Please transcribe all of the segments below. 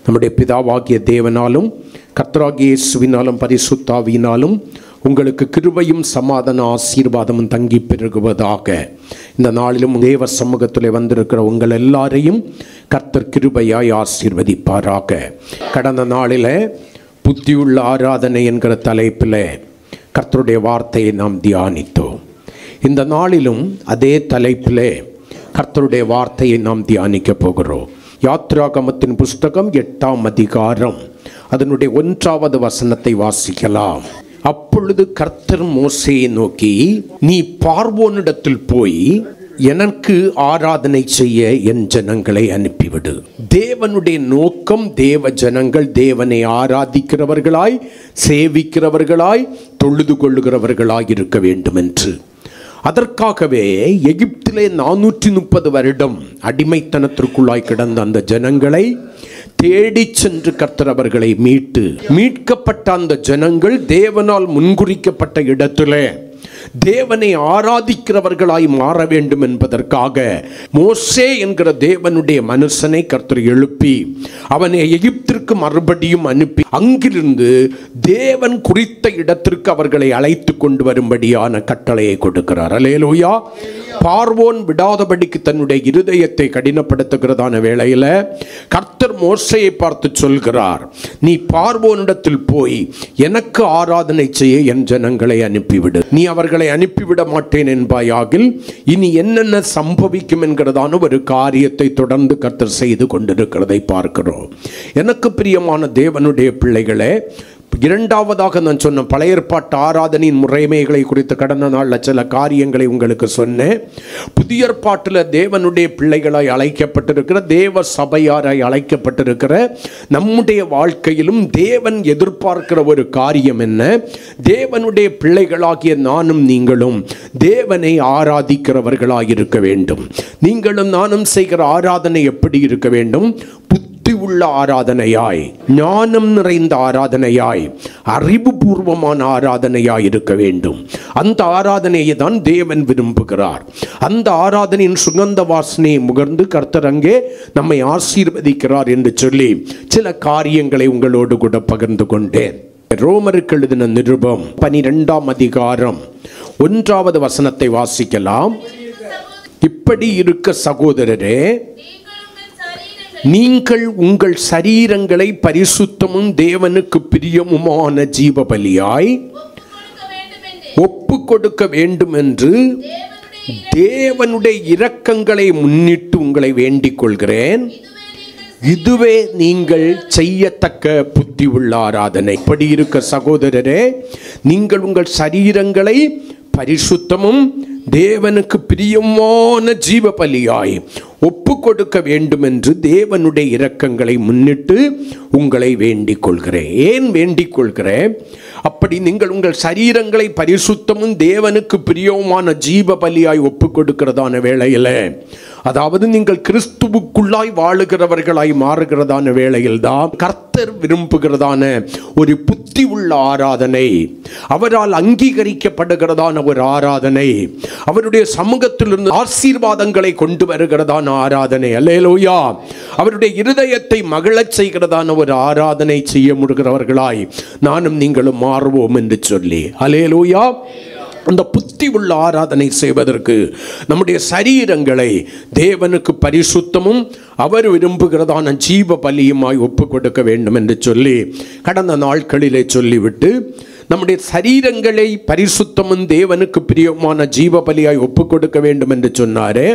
நம்முடைய பிதாவாகிய தேவனாலும் கர்த்தராகிய இயேசுவினாலும் பரிசுத்த ஆவியினாலும் உங்களுக்கு கிருபையும் சமாதான ஆசீர்வாதமும் தங்கி பெருகுவதாக. இந்த நாளிலும் தேவ சமூகத்தில் வந்திருக்கிற உங்கள் எல்லாரையும் கர்த்தர் கிருபையாய் ஆசீர்வதிப்பாராக. கடந்த நாளில் புத்தியுள்ள ஆராதனை என்கிற தலைப்பில் கர்த்தருடைய வார்த்தையை நாம் தியானித்தோம். இந்த நாளிலும் அதே தலைப்பில் கர்த்தருடைய வார்த்தையை நாம் தியானிக்க போகிறோம். யாத்ராகமத்தின் புஸ்தகம் 8ஆம் அதிகாரம் அதனுடைய 1வது வசனத்தை வாசிக்கலாம். அப்பொழுது கர்த்தர் மோசேயை நோக்கி, நீ பார்வோனிடத்தில் போய் எனக்கு ஆராதனை செய்ய என் ஜனங்களை அனுப்பிவிடு. தேவனுடைய நோக்கம் தேவ ஜனங்கள் தேவனை ஆராதிக்கிறவர்களாய், சேவிக்கிறவர்களாய், தொழுது கொள்ளுகிறவர்களாய் இருக்க வேண்டும் என்று. அதற்காகவே எகிப்திலே 430 வருடம் அடிமைத்தனத்திற்குள்ளாய் கிடந்த அந்த ஜனங்களை தேடி சென்று கர்த்தர் அவர்களை மீட்கப்பட்ட அந்த ஜனங்கள் தேவனால் முன்குறிக்கப்பட்ட இடத்திலே தேவனை ஆராதிக்கிறவர்களாய் மாற வேண்டும் என்பதற்காக மோசே என்கிற தேவனுடைய மனுஷனை கர்த்தர் எழுப்பி அவனை எகிப்திற்கு மறுபடியும் அனுப்பி அங்கிருந்து தேவன் குறித்த இடத்திற்கு அவர்களை அழைத்து கொண்டு வரும்படியான கட்டளையை கொடுக்கிறார். அல்லேலூயா. பார்வோன் விடாதபடிக்கு தன்னுடைய இருதயத்தை கடினப்படுத்துகிறதான வேளையில கர்த்தர் மோசேயை பார்த்து சொல்கிறார், நீ பார்வோனிடத்தில் போய் எனக்கு ஆராதனை செய்ய என் ஜனங்களை அனுப்பிவிடு. நீ அவர்களை அனுப்பிவிட மாட்டேன் என்பாயாகில் இனி என்னென்ன சம்பவிக்கும் என்கிறதான ஒரு காரியத்தை தொடர்ந்து கர்த்தர் செய்து கொண்டிருக்கிறதை பார்க்கிறோம். எனக்கு பிரியமான தேவனுடைய பிள்ளைகளே, இரண்டாவதாக நான் சொன்ன பழைய ஏற்பாட்டு ஆராதனையின் முறைமைகளை குறித்து கடந்த நாளில் சில காரியங்களை உங்களுக்கு சொன்னேன். புதிய ஏற்பாட்டில் தேவனுடைய பிள்ளைகளாய் அழைக்கப்பட்டிருக்கிற, தேவ சபையாராய் அழைக்கப்பட்டிருக்கிற நம்முடைய வாழ்க்கையிலும் தேவன் எதிர்பார்க்கிற ஒரு காரியம் என்ன? தேவனுடைய பிள்ளைகளாகிய நானும் நீங்களும் தேவனை ஆராதிக்கிறவர்களாய் இருக்க வேண்டும். நீங்களும் நானும் செய்கிற ஆராதனை எப்படி இருக்க வேண்டும்? உள்ள ஆராதனையாய், ஞானம் நிறைந்த ஆராதனையாய், அறிவுபூர்வமான ஆராதனையாய் இருக்க வேண்டும். அந்த ஆராதனையை தான் தேவன் விரும்புகிறார். அந்த ஆராதனையின் சுகந்த வாசனையை முகர்ந்து கர்த்தர் அங்கே நம்மை ஆசீர்வதிக்கிறார் என்று சொல்லி சில காரியங்களை உங்களோடு கூட பகிர்ந்து கொண்டேன். ரோமருக்கு எழுதின நிருபம் 12ஆம் அதிகாரம் 1வது வசனத்தை வாசிக்கலாம். இப்படி இருக்க சகோதரரே, நீங்கள் உங்கள் சரீரங்களை பரிசுத்தமும் தேவனுக்கு பிரியமுமான ஜீவ பலியாய் ஒப்பு கொடுக்க வேண்டும் என்று தேவனுடைய இரக்கங்களை முன்னிட்டு உங்களை வேண்டிக் கொள்கிறேன். இதுவே நீங்கள் செய்யத்தக்க புத்தி உள்ள ஆராதனை. இப்படி இருக்க சகோதரரே, நீங்கள் உங்கள் சரீரங்களை பரிசுத்தமும் தேவனுக்கு பிரியமான ஜீவ பலியாய் ஒப்பு கொடுக்க வேண்டும் என்று தேவனுடைய இரக்கங்களை முன்னிட்டு உங்களை வேண்டிக் கொள்கிறேன். ஏன் வேண்டிக் கொள்கிறேன்? அப்படி நீங்கள் உங்கள் சரீரங்களை பரிசுத்தமும் தேவனுக்கு பிரியமான ஜீவ பலியாய் ஒப்பு கொடுக்கிறதான வேளையில், அதாவது நீங்கள் கிறிஸ்துவுக்குள்ளாய் வாழுகிறவர்களாய் மாறுகிறதான வேளையில் தான் கர்த்தர் விரும்புகிறதான ஒரு புத்தி உள்ள ஆராதனை, அவரால் அங்கீகரிக்கப்படுகிறதான ஒரு ஆராதனை, அவருடைய சமூகத்திலிருந்து ஆசீர்வாதங்களை கொண்டு வருகிறதான ஆராதனை. அல்லேலூயா. அவருடைய இருதயத்தை மகிழச் செய்கிறதான ஒரு ஆராதனை செய்ய முடிகிறவர்களாய் நானும் நீங்களும் மாறுவோம் என்று சொல்லி, அல்லேலூயா. அந்த புத்தி உள்ள ஆராதனை செய்வதற்கு நம்முடைய சரீரங்களை தேவனுக்கு பரிசுத்தமும் அவர் விரும்புகிறதான ஜீவ பலியுமாய் ஒப்பு கொடுக்க வேண்டும் என்று சொல்லி கடந்த நாட்களிலே சொல்லிவிட்டு, நம்முடைய சரீரங்களை பரிசுத்தமும் தேவனுக்கு பிரியமான ஜீவ பலியாய் ஒப்பு கொடுக்க வேண்டும் என்று சொன்னாரே,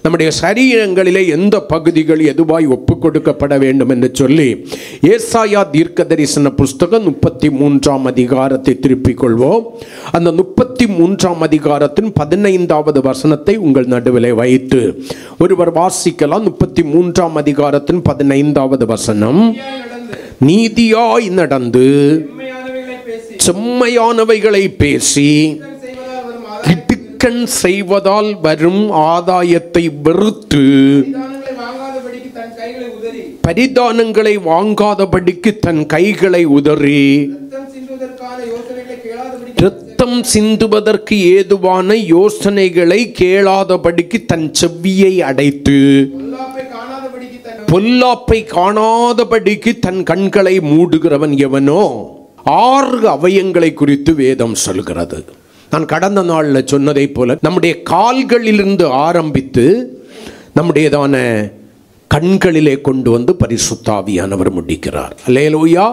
நம்முடைய சரீரங்களிலே எந்த பகுதிகள் எதுவாய் ஒப்பு கொடுக்கப்பட வேண்டும் என்று சொல்லி ஏசாயா தீர்க்க தரிசன புஸ்தகம் 33ஆம் அதிகாரத்தை திருப்பிக் கொள்வோம். அந்த 33ஆம் அதிகாரத்தின் 15வது வசனத்தை உங்கள் நடுவிலே வைத்து ஒருவர் வாசிக்கலாம். 33ஆம் அதிகாரத்தின் 15வது வசனம், நீதியாய் நடந்து செம்மையானவைகளை பேசி கிடுக்கண் செய்வதால் வரும் ஆதாயத்தை வெறுத்து பரிதானங்களை வாங்காதபடிக்கு தன் கைகளை உதறி இரத்தம் இரத்தம் சிந்துவதற்கு ஏதுவான யோசனைகளை கேளாதபடிக்கு தன் செவியை அடைத்து, பொல்லாப்பை காணாதபடிக்கு தன் கண்களை மூடுகிறவன் எவனோ. 6 அவயங்களை குறித்து வேதம் சொல்கிறது. நான் கடந்த நாளில் சொன்னதை போல நம்முடைய கால்களிலிருந்து ஆரம்பித்து நம்முடையதான கண்களிலே கொண்டு வந்து பரிசுத்த ஆவியானவர் முடிக்கிறார். அல்லேலூயா.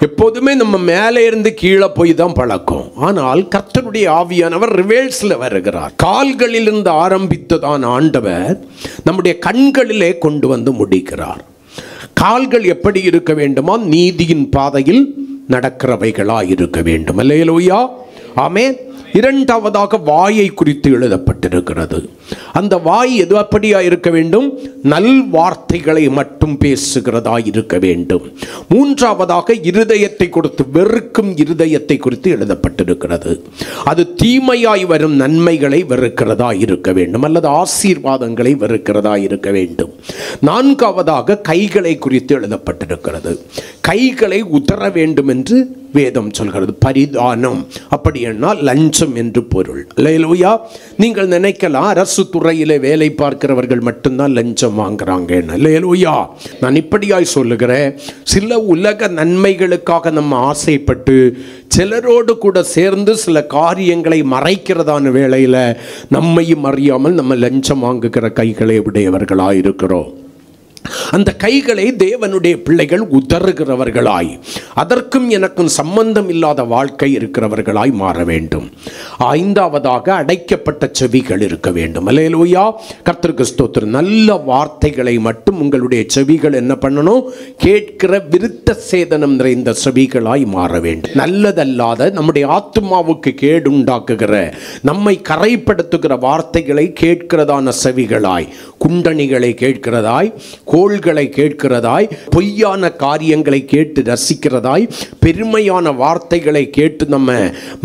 எப்போதுமே நம்ம மேலே இருந்து கீழே போய் தான் பழக்கம். ஆனால் கர்த்தருடைய ஆவியானவர் ரிவர்ஸ்ல வருகிறார். கால்களிலிருந்து ஆரம்பித்ததான் ஆண்டவர் நம்முடைய கண்களிலே கொண்டு வந்து முடிக்கிறார். கால்கள் எப்படி இருக்க வேண்டுமா? நீதியின் பாதையில் நடக்கிறவைகளாய் இருக்க வேண்டும். அல்லேலூயா. ஆமென். இரண்டாவதாக வாயை குறித்து எழுதப்பட்டிருக்கிறது. அந்த வாய் எது அப்படியா இருக்க வேண்டும்? நல் வார்த்தைகளை மட்டும் பேசுகிறதா இருக்க வேண்டும். மூன்றாவதாக இருதயத்தை கொடுத்து, வெறுக்கும் இருதயத்தை குறித்து எழுதப்பட்டிருக்கிறது. அது தீமையாய் வரும் நன்மைகளை வெறுக்கிறதா இருக்க வேண்டும், அல்லது ஆசீர்வாதங்களை வெறுக்கிறதா இருக்க வேண்டும். நான்காவதாக கைகளை குறித்து எழுதப்பட்டிருக்கிறது. கைகளை உதற வேண்டும் என்று வேதம் சொல்கிறது. பரிதானம் அப்படி என்றால் லஞ்சம் என்று பொருள். அல்லேலூயா. நீங்கள் நினைக்கலாம் அரசு துறையிலே வேலை பார்க்கிறவர்கள் மட்டும்தான் லஞ்சம் வாங்குறாங்க. அல்லேலூயா. நான் இப்படியாய் சொல்லுகிறேன், சில உலக நன்மைகளுக்காக நம்ம ஆசைப்பட்டு சிலரோடு கூட சேர்ந்து சில காரியங்களை மறைக்கிறதான வேளையில் நம்மையும் அறியாமல் நம்ம லஞ்சம் வாங்குகிற கைகளை உடையவர்களாக இருக்கிறோம். அந்த கைகளை தேவனுடைய பிள்ளைகள் உதறுகிறவர்களாய், அதற்கும் எனக்கும் சம்பந்தம் இல்லாத வாழ்க்கை இருக்கிறவர்களாய் மாற வேண்டும். ஐந்தாவதாக அடைக்கப்பட்ட செவிகள் இருக்க வேண்டும். அல்லேலூயா. கர்த்தருக்கு ஸ்தோத்திரம். நல்ல வார்த்தைகளை மட்டும் உங்களுடைய செவிகள் என்ன பண்ணணும்? கேட்கிற விருத்த சேதனம் நிறைந்த செவிகளாய் மாற வேண்டும். நல்லதல்லாத நம்முடைய ஆத்துமாவுக்கு கேடு உண்டாக்குகிற, நம்மை கரைப்படுத்துகிற வார்த்தைகளை கேட்கிறதான செவிகளாய், குண்டணிகளை கேட்கிறதாய், கோள்களை கேட்கிறதாய், பொய்யான காரியங்களை கேட்டு ரசிக்கிறதாய், பெருமையான வார்த்தைகளை கேட்டு நம்ம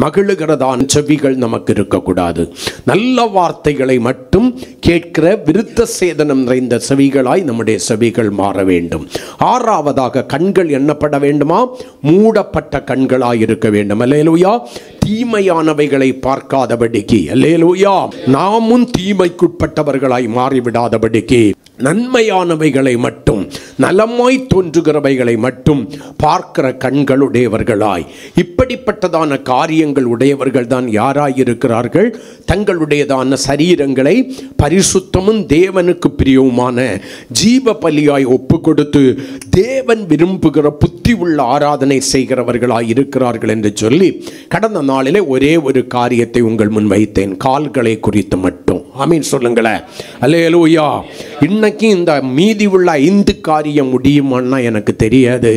மகிழுகிறதான செவிகள் நமக்கு இருக்கக்கூடாது. நல்ல வார்த்தைகளை மட்டும் கேட்கிற விருத்த சேதனம் நிறைந்த செவிகளாய் நம்முடைய செவிகள் மாற வேண்டும். ஆறாவதாக கண்கள் எண்ணப்பட வேண்டுமா? மூடப்பட்ட கண்களாய் இருக்க வேண்டும். அல்லேலூயா. தீமையானவைகளை பார்க்காதபடிக்கு, அல்லேலூயா, நாமும் தீமைக்குட்பட்டவர்களாய் மாறிவிடாதபடிக்கு நன்மையானவைகளை மட்டும், நலமாய் தோன்றுகிறவைகளை மட்டும் பார்க்கிற கண்களுடையவர்களாய், இப்படிப்பட்டதான காரியங்கள் உடையவர்கள் தான் யாராயிருக்கிறார்கள்? தங்களுடையதான சரீரங்களை பரிசுத்தமும் தேவனுக்கு பிரியவுமான ஜீவ பலியாய் ஒப்பு கொடுத்து தேவன் விரும்புகிற புத்தி உள்ள ஆராதனை செய்கிறவர்களாய் இருக்கிறார்கள் என்று சொல்லி கடந்த நாளிலே ஒரே ஒரு காரியத்தை உங்கள் முன் வைத்தேன். கால்களை குறித்து மட்டும். ஆமீன் சொல்லுங்களேன். அல்லேலூயா. இன்னைக்கு இந்த மீதி உள்ள 5 காரியம் முடியுமான்னா எனக்கு தெரியாது.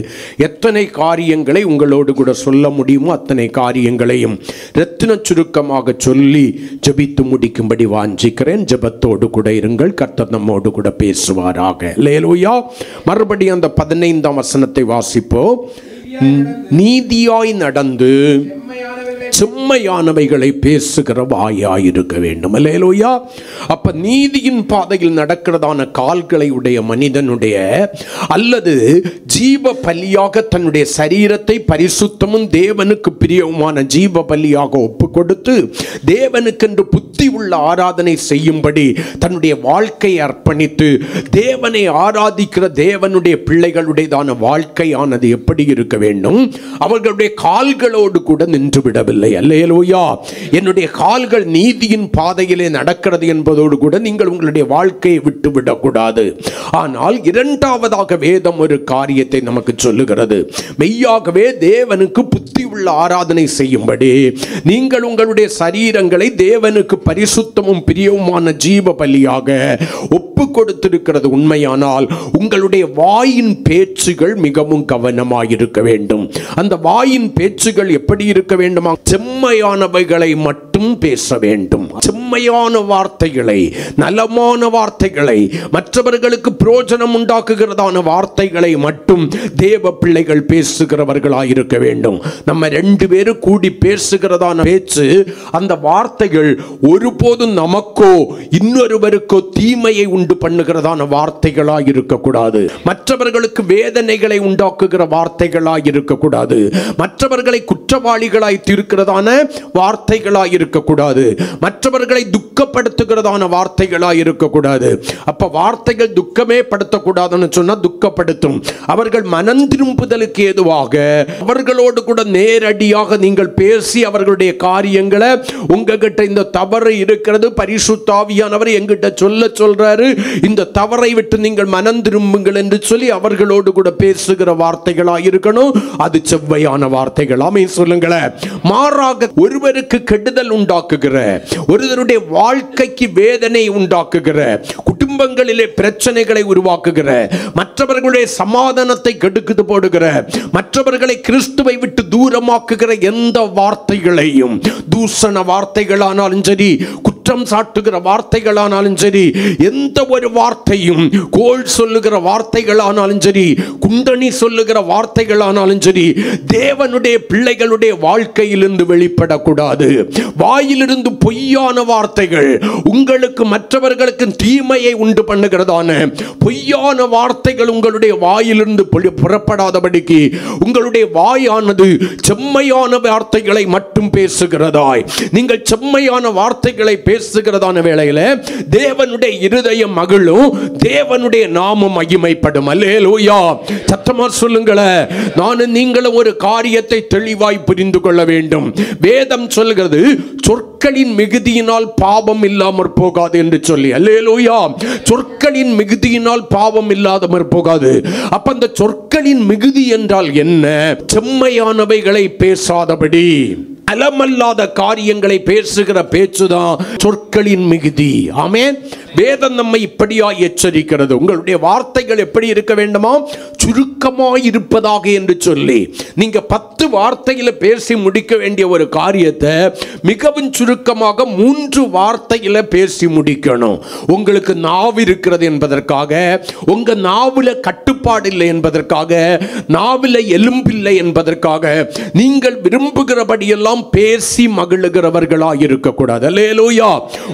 எத்தனை காரியங்களை உங்களோடு கூட சொல்ல முடியுமோ அத்தனை காரியங்களையும் ரத்தின சுருக்கமாக சொல்லி ஜெபித்து முடிக்கும்படி வாஞ்சிக்கிறேன். ஜெபத்தோடு கூட இருங்கள். கர்த்தர் நம்மோடு கூட பேசுவாராக. அல்லேலூயா. மறுபடியும் அந்த 15ஆம் வசனத்தை வாசிப்போம். நீதியாய் நடந்து செம்மையானவைகளை பேசுகிற வாயாயிருக்க வேண்டும். அல்லேலூயா. அப்ப நீதியின் பாதையில் நடக்கிறதான கால்களை உடைய மனிதனுடைய, அல்லது ஜீவ பலியாக தன்னுடைய சரீரத்தை பரிசுத்தமும் தேவனுக்கு பிரியவுமான ஜீவ பலியாக ஒப்பு கொடுத்து தேவனுக்கென்று புத்தி உள்ள ஆராதனை செய்யும்படி தன்னுடைய வாழ்க்கையை அர்ப்பணித்து தேவனை ஆராதிக்கிற தேவனுடைய பிள்ளைகளுடையதான வாழ்க்கையானது எப்படி இருக்க வேண்டும்? அவர்களுடைய கால்களோடு கூட நின்று விடவில்லை. அல்லேலூயா. என்னுடைய கால்கள் நீதியின் பாதையிலே நடக்கிறது என்பதோடு கூட நீங்கள் உங்களுடைய வாழ்க்கையை விட்டு விடக்கூடாது. ஆனால் இரண்டாவதாக வேதம் ஒரு காரியத்தை நமக்கு சொல்லுகிறது. மெய்யாகவே தேவனுக்கு புத்தி உள்ள ஆராதனை செய்யும்படி நீங்கள் உங்களுடைய சரீரங்களை தேவனுக்கு பரிசுத்தமும் பிரியவுமான ஜீவ பலியாக ஒப்பு கொடுத்திருக்கிறது உண்மையானால் உங்களுடைய வாயின் பேச்சுகள் மிகவும் கவனமாயிருக்க வேண்டும். அந்த வாயின் பேச்சுகள் எப்படி இருக்க வேண்டுமா? செம்மையானவைகளை மட்டும் பேச வேண்டும். செம்மையான வார்த்தைகளை, நலமான வார்த்தைகளை, மற்றவர்களுக்கு பிரயோஜனம் உண்டாக்குகிறதான வார்த்தைகளை மட்டும் தேவ பிள்ளைகள் பேசுகிறவர்களாக இருக்க வேண்டும். நம்ம 2 பேரும் கூடி பேசுகிறதான பேச்சு, அந்த வார்த்தைகள் ஒருபோதும் நமக்கோ இன்னொருவருக்கோ தீமையை உண்டு பண்ணுகிறதான வார்த்தைகளாய் இருக்கக்கூடாது. மற்றவர்களுக்கு வேதனைகளை உண்டாக்குகிற வார்த்தைகளாய் இருக்கக்கூடாது. மற்றவர்களை குற்றவாளிகளாய் தீர்க்கிறதான வார்த்தைகளாய் இருக்கக்கூடாது. மற்றவர்களை துக்கப்படுத்துகிறதான வார்த்தைகளாய் இருக்கக்கூடாது. அப்ப வார்த்தைகள் துக்கமே படுத்தக்கூடாதுன்னு சொன்னா துக்கப்படுத்தும். அவர்கள் மனம் திரும்புதலுக்கு ஏதுவாக அவர்களோடு கூட நேரடியாக நீங்கள் பேசி அவர்களுடைய காரியங்களை உங்ககிட்ட இந்த தவறு இருக்கிறது, பரிசுத்த ஆவியானவர் எங்கிட்ட சொல்றாரு, இந்த தவறை விட்டு நீங்கள் மனம் திரும்புங்கள் என்று சொல்லி அவர்களோடு கூட பேசுகிற வார்த்தைகளாக இருக்கணும். அது செவ்வையான வார்த்தைகள். ஆமென் சொல்லுங்களேன். மாறாக ஒருவருக்கு கெடுதல் உண்டாக்குகிற, ஒருவருடைய வாழ்க்கைக்கு வேதனை உண்டாக்குகிற, குடும்பங்களிலே பிரச்சனைகளை உருவாக்குகிற, மற்றவர்களுடைய சமாதானத்தை கெடுக்குது போடுகிற, மற்றவர்களை கிறிஸ்துவை விட்டு தூரமாக்குகிற எந்த வார்த்தைகளையும், தூஷண வார்த்தைகளானாலும் சரி, குற்றம் சாட்டுகிற வார்த்தைகளானாலும் சரி, எந்த ஒரு வார்த்தையும், கோள் சொல்லுகிற வார்த்தைகளானாலும் சரி, குண்டனி சொல்லுகிற வார்த்தைகளானாலும் சரி, தேவனுடைய பிள்ளைகளுடைய வாழ்க்கையிலிருந்து வெளிப்படக்கூடாது. வாயிலிருந்து பொய்யான வார்த்தைகள், உங்களுக்கு மற்றவர்களுக்கு தீமையை உண்டு பண்ணுகிறதான பொய்யான வார்த்தைகள் உங்களுடைய வாயிலிருந்து புறப்படாதபடிக்கு உங்களுடைய வாயானது செம்மையான வார்த்தைகளை மட்டும் பேசுகிறதாய், நீங்கள் செம்மையான வார்த்தைகளை பேசுகிறதான வேளையில தேவனுடைய இருதயம் மகிழும், தேவனுடைய நாமம் மகிமைப்படும். அல்லேலூயா. சத்தமா சொல்லுங்களேன். நானும் நீங்களும் ஒரு காரியத்தை தெளிவாய் புரிந்து கொள்ள வேண்டும். வேதம் சொல்கிறது சொற்களின் மிகுதியினால் பாவம் இல்லாமற் போகாது என்று சொல்லி. அல்லேலூயா. சொற்களின் மிகுதியினால் பாவம் இல்லாமற் போகாது. அப்ப அந்த சொற்களின் மிகுதி என்றால் என்ன? செம்மையானவைகளை பேசாதபடி, அலமல்லாத காரியங்களை பேசுகிற பேச்சுதான் சொற்களின் மிகுதி. ஆமென். வேதம் நம்மை இப்படியா எச்சரிக்கிறது. உங்களுடைய வார்த்தைகள் எப்படி இருக்க வேண்டுமா? சுருக்கமாய் இருப்பதாக என்று சொல்லி, நீங்க 10 வார்த்தையில பேசி முடிக்க வேண்டிய ஒரு காரியத்தை மிகவும் சுருக்கமாக 3 வார்த்தையில பேசி முடிக்கணும். உங்களுக்கு நாவு இருக்கிறது என்பதற்காக, உங்க நாவுல கட்டுப்பாடு இல்லை என்பதற்காக, நாவுல எலும்பில்லை என்பதற்காக நீங்கள் விரும்புகிறபடியெல்லாம் பேசி மகிழுகிறவர்களாக இருக்கக்கூடாது. அல்லேலூயா.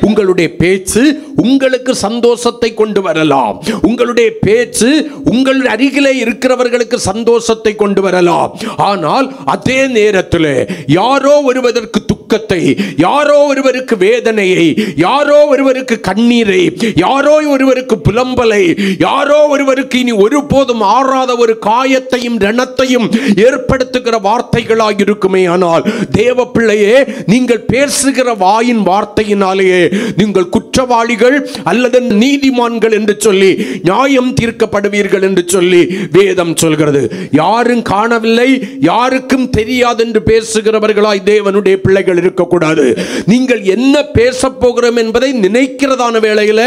உங்களுடைய பேச்சு உங்களுக்கு சந்தோஷத்தை கொண்டு வரலாம். உங்களுடைய பேச்சு உங்கள் அருகிலே இருக்கிறவர்களுக்கு சந்தோஷத்தை கொண்டு வரலாம். ஆனால் அதே நேரத்தில் யாரோ ஒருவருக்கு துக்கத்தை, யாரோ ஒருவருக்கு வேதனையை, யாரோ ஒருவருக்கு கண்ணீரை, யாரோ ஒருவருக்கு புலம்பலை, யாரோ ஒருவருக்கு இனி ஒருபோதும் ஆறாத ஒரு காயத்தையும் ரணத்தையும் ஏற்படுத்துகிற வார்த்தைகளாக இருக்குமே. ஆனால் தேவ பிள்ளையே, நீங்கள் பேசுகிற வாயின் வார்த்தையினாலேயே நீங்கள் குற்றவாளிகள் அல்லது நீதிமான்கள் என்று சொல்லி நியாயம் தீர்க்கப்படுவீர்கள் என்று சொல்லி வேதம் சொல்கிறது. யாரும் காணவில்லை, யாருக்கும் தெரியாது என்று பேசுகிறவர்களாய் தேவனுடைய பிள்ளைகள் இருக்கக்கூடாது. நீங்கள் என்ன பேச போகிறோம் என்பதை நினைக்கிறதான வேளையில்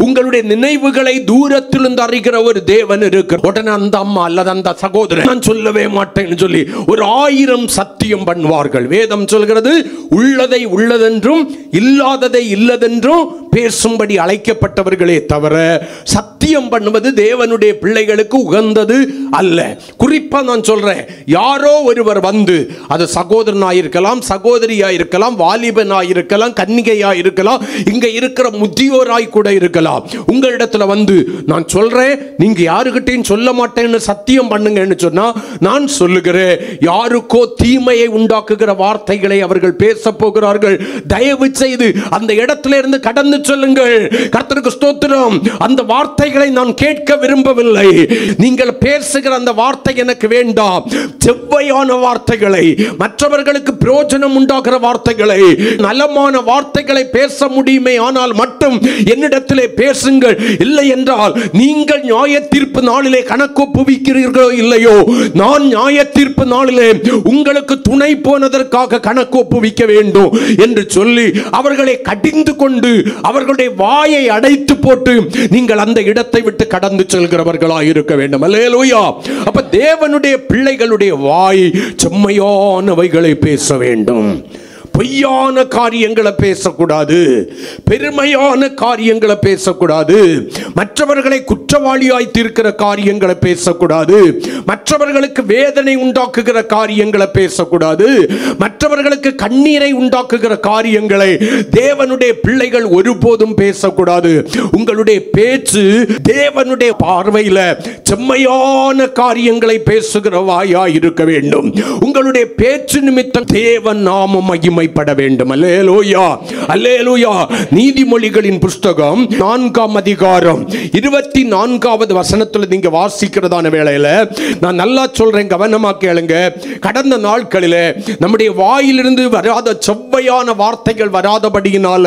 உங்களுடைய நினைவுகளை தூரத்திலிருந்து அறிகிற ஒரு தேவன் இருக்கிறார். உடனே அந்த அம்மா அல்லது அந்த சகோதரன் நான் சொல்லவே மாட்டேன்னு சொல்லி ஒரு 1000 சத்தியம் பண்ணுவார்கள். வேதம் சொல்கிறது, உள்ளதை உள்ளதென்றும் இல்லாததை இல்லதென்றும் பேசும்படி அழைக்கப்பட்டவர்களே தவிர சத்தியம் பண்ணுவது தேவனுடைய பிள்ளைகளுக்கு உகந்தது அல்ல. குறிப்பா நான் சொல்றேன், யாரோ ஒருவர் வந்து, அது சகோதரனாயிருக்கலாம், சகோதரியாயிருக்கலாம், வாலிபனாயிருக்கலாம், கன்னிகையாயிருக்கலாம், இங்க இருக்கிற முதியோராய் கூட இருக்கலாம், உங்களிடத்துல வந்து நான் சொல்றேன், நீங்க யாருகிட்டையும் சொல்ல மாட்டேன்னு சத்தியம் பண்ணுங்கன்னு சொன்னா, நான் சொல்லுகிறேன், யாருக்கோ தீமையை உண்டாக்குகிற வார்த்தைகளை அவர்கள் பேச போகிறார்கள். தயவு செய்து அந்த இடத்துல இருந்து கடந்து சொல்லுங்கள். கர்த்தருக்கு ஸ்தோத்திரம். அந்த வார்த்தைகளை நான் கேட்க விரும்பவில்லை. நீங்கள் பேசுகிற அந்த வார்த்தை எனக்கு வேண்டாம். செவ்வையான வார்த்தைகளை, மற்றவர்களுக்கு பிரயோஜனம் உண்டாகிற வார்த்தைகளை, நலமான வார்த்தைகளை பேச முடியுமே ஆனால் மட்டும் என்னிடத்திலே பேசுங்கள். இல்லை என்றால் நீங்கள் நியாய தீர்ப்பு நாளிலே கணக்கு ஒப்புவிக்கிறீர்களோ இல்லையோ, நான் நியாய தீர்ப்பு நாளிலே உங்களுக்கு துணை போனதற்காக கணக்கு ஒப்புவிக்க வேண்டும் என்று சொல்லி அவர்களை கடிந்து கொண்டு அவர்களுடைய வாயை அடைத்து போட்டு நீங்கள் அந்த இடத்தை விட்டு கடந்து செல்கிறவர்களாக இருக்க வேண்டும். அல்லேலூயா. அப்ப தேவனுடைய பிள்ளைகளுடைய வாய் செம்மையானவைகளை பேச வேண்டும். பொய்யான காரியங்களை பேசக்கூடாது, பெருமையான காரியங்களை பேசக்கூடாது, மற்றவர்களை குற்றவாளியாய் தீர்க்கிற காரியங்களை பேசக்கூடாது, மற்றவர்களுக்கு வேதனை உண்டாக்குகிற காரியங்களை பேசக்கூடாது, மற்றவர்களுக்கு கண்ணீரை உண்டாக்குகிற காரியங்களை தேவனுடைய பிள்ளைகள் ஒருபோதும் பேசக்கூடாது. உங்களுடைய பேச்சு தேவனுடைய பார்வையில் செம்மையான காரியங்களை பேசுகிற வாயாய் இருக்க வேண்டும். உங்களுடைய பேச்சு நிமித்தம் தேவன் நாமம் மகிமைப்பட வேண்டும். அல்லேலூயா, அல்லேலூயா. நீதிமொழிகளின் புஸ்தகம் 4ஆம் அதிகாரம் 24வது வசனத்தில் நீங்க வாசிக்கிறதான வேளையில நான் நல்லா சொல்றேன், கவனமா கேளுங்க. கடந்த நாட்களில் நம்முடைய வாயிலிருந்து வராத செவ்வையான வார்த்தைகள் வராதபடியினால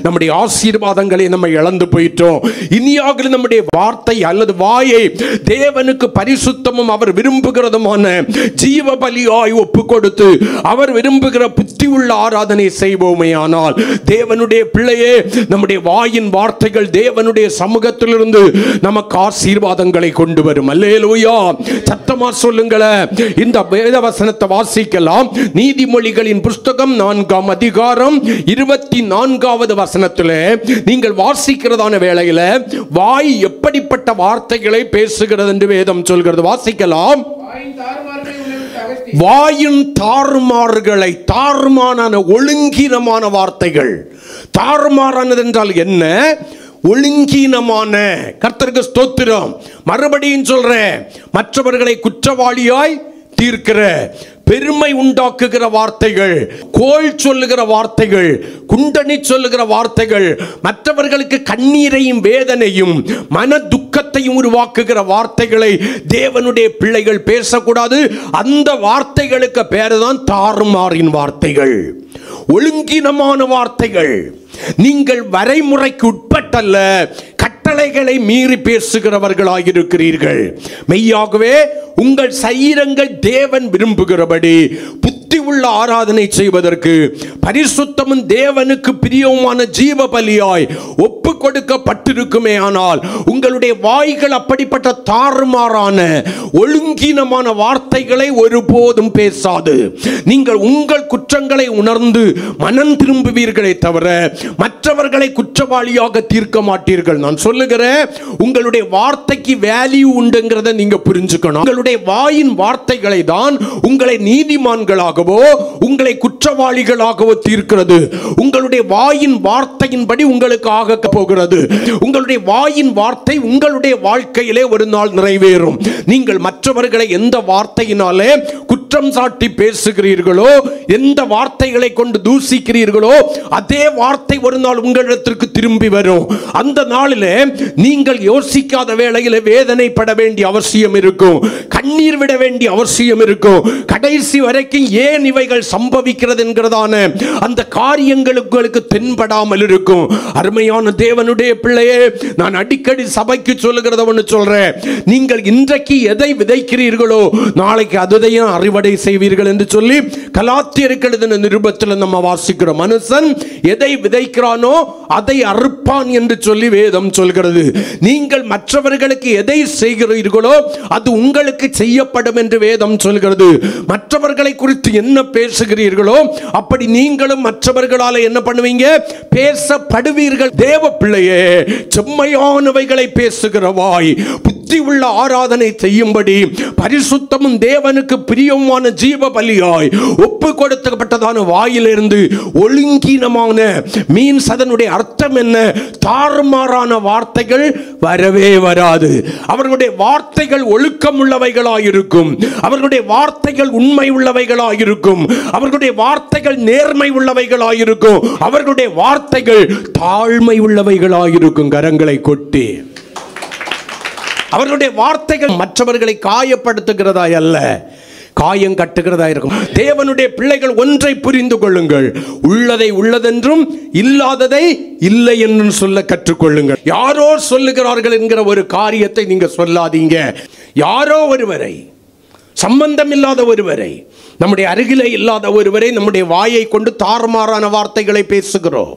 நம்முடைய ஆசீர்வாதங்களை நம்ம இழந்து போயிட்டோம். இனியாக நம்முடைய வார்த்தை அல்லது வாயை தேவனுக்கு பரிசுத்தமும் அவர் விரும்புகிறதுமான ஜீவ பலியாய் ஒப்பு கொடுத்து அவர் விரும்புகிற புத்தி உள்ள ஆராதனை செய்வோமே ஆனால் தேவனுடைய பிள்ளையே, நம்முடைய வாயின் வார்த்தைகள் தேவனுடைய சமூகத்திலிருந்து நமக்கு ஆசீர்வாதங்களை கொண்டு வரும். அல்லேலூயா. சத்தமா சொல்லுங்களேன். இந்த வேத வசனத்தை வாசிக்கலாம். நீதிமொழிகளின் புஸ்தகம் 4ஆம் அதிகாரம் 24வது வசனத்திலே நீங்கள் வாசிக்கிறதான வேளையில வாய் எப்படிப்பட்ட வார்த்தைகளை பேசுகிறது என்று வேதம் சொல்கிறது. வாசிக்கலாம். வாயின் தாறுமாறுகளை, தாறுமாறான ஒழுங்கீனமான வார்த்தைகள். தாறுமாறானது என்றால் என்ன? ஒழுங்கீனமான. கர்த்தருக்கு ஸ்தோத்திரம். மறுபடியும் சொல்றேன், மற்றவர்களை குற்றவாளியாய் தீர்க்கிற, பெருமை உண்டாக்குகிற வார்த்தைகள், கோள் சொல்லுகிற வார்த்தைகள், குண்டனி சொல்லுகிற வார்த்தைகள், மற்றவர்களுக்கு கண்ணீரையும் வேதனையும் மன துக்கத்தையும் உருவாக்குகிற வார்த்தைகளை தேவனுடைய பிள்ளைகள் பேசக்கூடாது. அந்த வார்த்தைகளுக்கு பேருதான் தாறுமாறின் வார்த்தைகள், ஒழுங்கீனமான வார்த்தைகள். நீங்கள் வரைமுறைக்கு உட்பட்டல்ல, கட்டளைகளை மீறி பேசுகிறவர்களாயிருக்கிறீர்கள். மெய்யாகவே உங்கள் சரீரங்கள் தேவன் விரும்புகிறபடி புத்தி உள்ள ஆராதனை செய்வதற்கு பரிசுத்தமும் தேவனுக்கு பிரியமான ஜீவ பலியாய் ஒப்பு கொடுக்கப்பட்டிருக்குமே ஆனால் உங்களுடைய வாய்கள் அப்படிப்பட்ட தாறுமாறான ஒழுங்கீனமான வார்த்தைகளை ஒருபோதும் பேசாது. நீங்கள் உங்கள் குற்றங்களை உணர்ந்து மனம் திரும்புவீர்களே தவிர மற்றவர்களை குற்றவாளியாக தீர்க்க மாட்டீர்கள். நான் சொல்லுகிறேன், உங்களுடைய வார்த்தைக்கு வேல்யூ உண்டுங்கிறத நீங்க புரிஞ்சுக்கணும். உங்களுடைய வாயின் வார்த்தைகளை தான் உங்களை நீதிமான்களாகவோ உங்களை குற்றவாளிகளாகவோ தீர்க்கிறது. உங்களுடைய வாயின் வார்த்தையின்படி உங்களுக்கு ஆக போகிறது. உங்களுடைய வாயின் வார்த்தை உங்களுடைய வாழ்க்கையிலே ஒரு நாள் நிறைவேறும். நீங்கள் மற்றவர்களை எந்த வார்த்தையினாலே குற்றம் சாட்டி பேசுகிறீர்களோ, எந்த வார்த்தைகளை கொண்டு தூசிக்கிறீர்களோ, அதே வார்த்தை ஒரு நாள் உங்களிடத்திற்கு திரும்பி வரும். அந்த நாளிலே நீங்கள் யோசிக்காத வேளையில் வேதனைப்பட வேண்டிய அவசியம் இருக்கும், கண்ணீர் விட வேண்டிய அவசியம் இருக்கும். கடைசி வரைக்கும் ஏன் இவைகள் சம்பவிக்கிறது என்கிறதான அந்த காரியங்களுக்கு தென்படாமல் இருக்கும். அருமையான தேவனுடைய பிள்ளையே, நான் அடிக்கடி சபைக்கு சொல்லுகிறத ஒன்று சொல்றேன். நீங்கள் இன்றைக்கு எதை விதைக்கிறீர்களோ நாளைக்கு அதையும் அறுவடை செய்வீர்கள் என்று சொல்லி கலாத்தியருக்கு எழுதின நிருபத்தில் நம்ம வாசிக்கிறோம். மனுஷன் எதை விதைக்கிறானோ அதை அறுப்பான் என்று சொல்லி வேதம் சொல்கிறது. நீங்கள் மற்றவர்களுக்கு எதை செய்கிறீர்களோ அது உங்களுக்கு செய்யப்படும் என்று வேதம் சொல்கிறது. மற்றவர்களை குறித்து என்ன பேசுகிறீர்களோ அப்படி நீங்களும் மற்றவர்களால் என்ன பண்ணுவீங்க? பேசப்படுவீர்கள். தேவ பிள்ளையே, செம்மையானவைகளை பேசுகிற வாய் புத்தி உள்ள ஆராதனை செய்யும்படி பரிசுத்தமும் தேவனுக்கு பிரியமான ஜீவ பலியாய் ஒப்பு கொடுக்கப்பட்டதான வாயிலிருந்து ஒழுங்கீனமான மீன்ஸ் அதனுடைய அர்த்தம் என்ன? தாறுமாறான வார்த்தைகள் வரவே வராது. அவர்களுடைய வார்த்தைகள் ஒழுக்கம் உள்ளவைகளாயிருக்கும், அவர்களுடைய வார்த்தைகள் உண்மை உள்ளவைகளாயிருக்கும், அவர்களுடைய வார்த்தைகள் நேர்மை உள்ளவைகளாயிருக்கும், அவர்களுடைய வார்த்தைகள் தாழ்மை உள்ளவைகளாயிருக்கும். கரங்களை கொட்டி அவர்களுடைய வார்த்தைகள் மற்றவர்களை காயப்படுத்துகிறதா அல்ல, காயம் கட்டுகிறதா இருக்கும். தேவனுடைய பிள்ளைகள் ஒன்றை புரிந்து கொள்ளுங்கள், உள்ளதை உள்ளதென்றும் இல்லாததை இல்லை என்றும் சொல்ல கற்றுக்கொள்ளுங்கள். யாரோ சொல்லுகிறார்கள் என்கிற ஒரு காரியத்தை நீங்க சொல்லாதீங்க. யாரோ ஒருவரை, சம்பந்தம் இல்லாத ஒருவரை, நம்முடைய அருகிலே இல்லாத ஒருவரை நம்முடைய வாயை கொண்டு தாறுமாறான வார்த்தைகளை பேசுகிறோம்.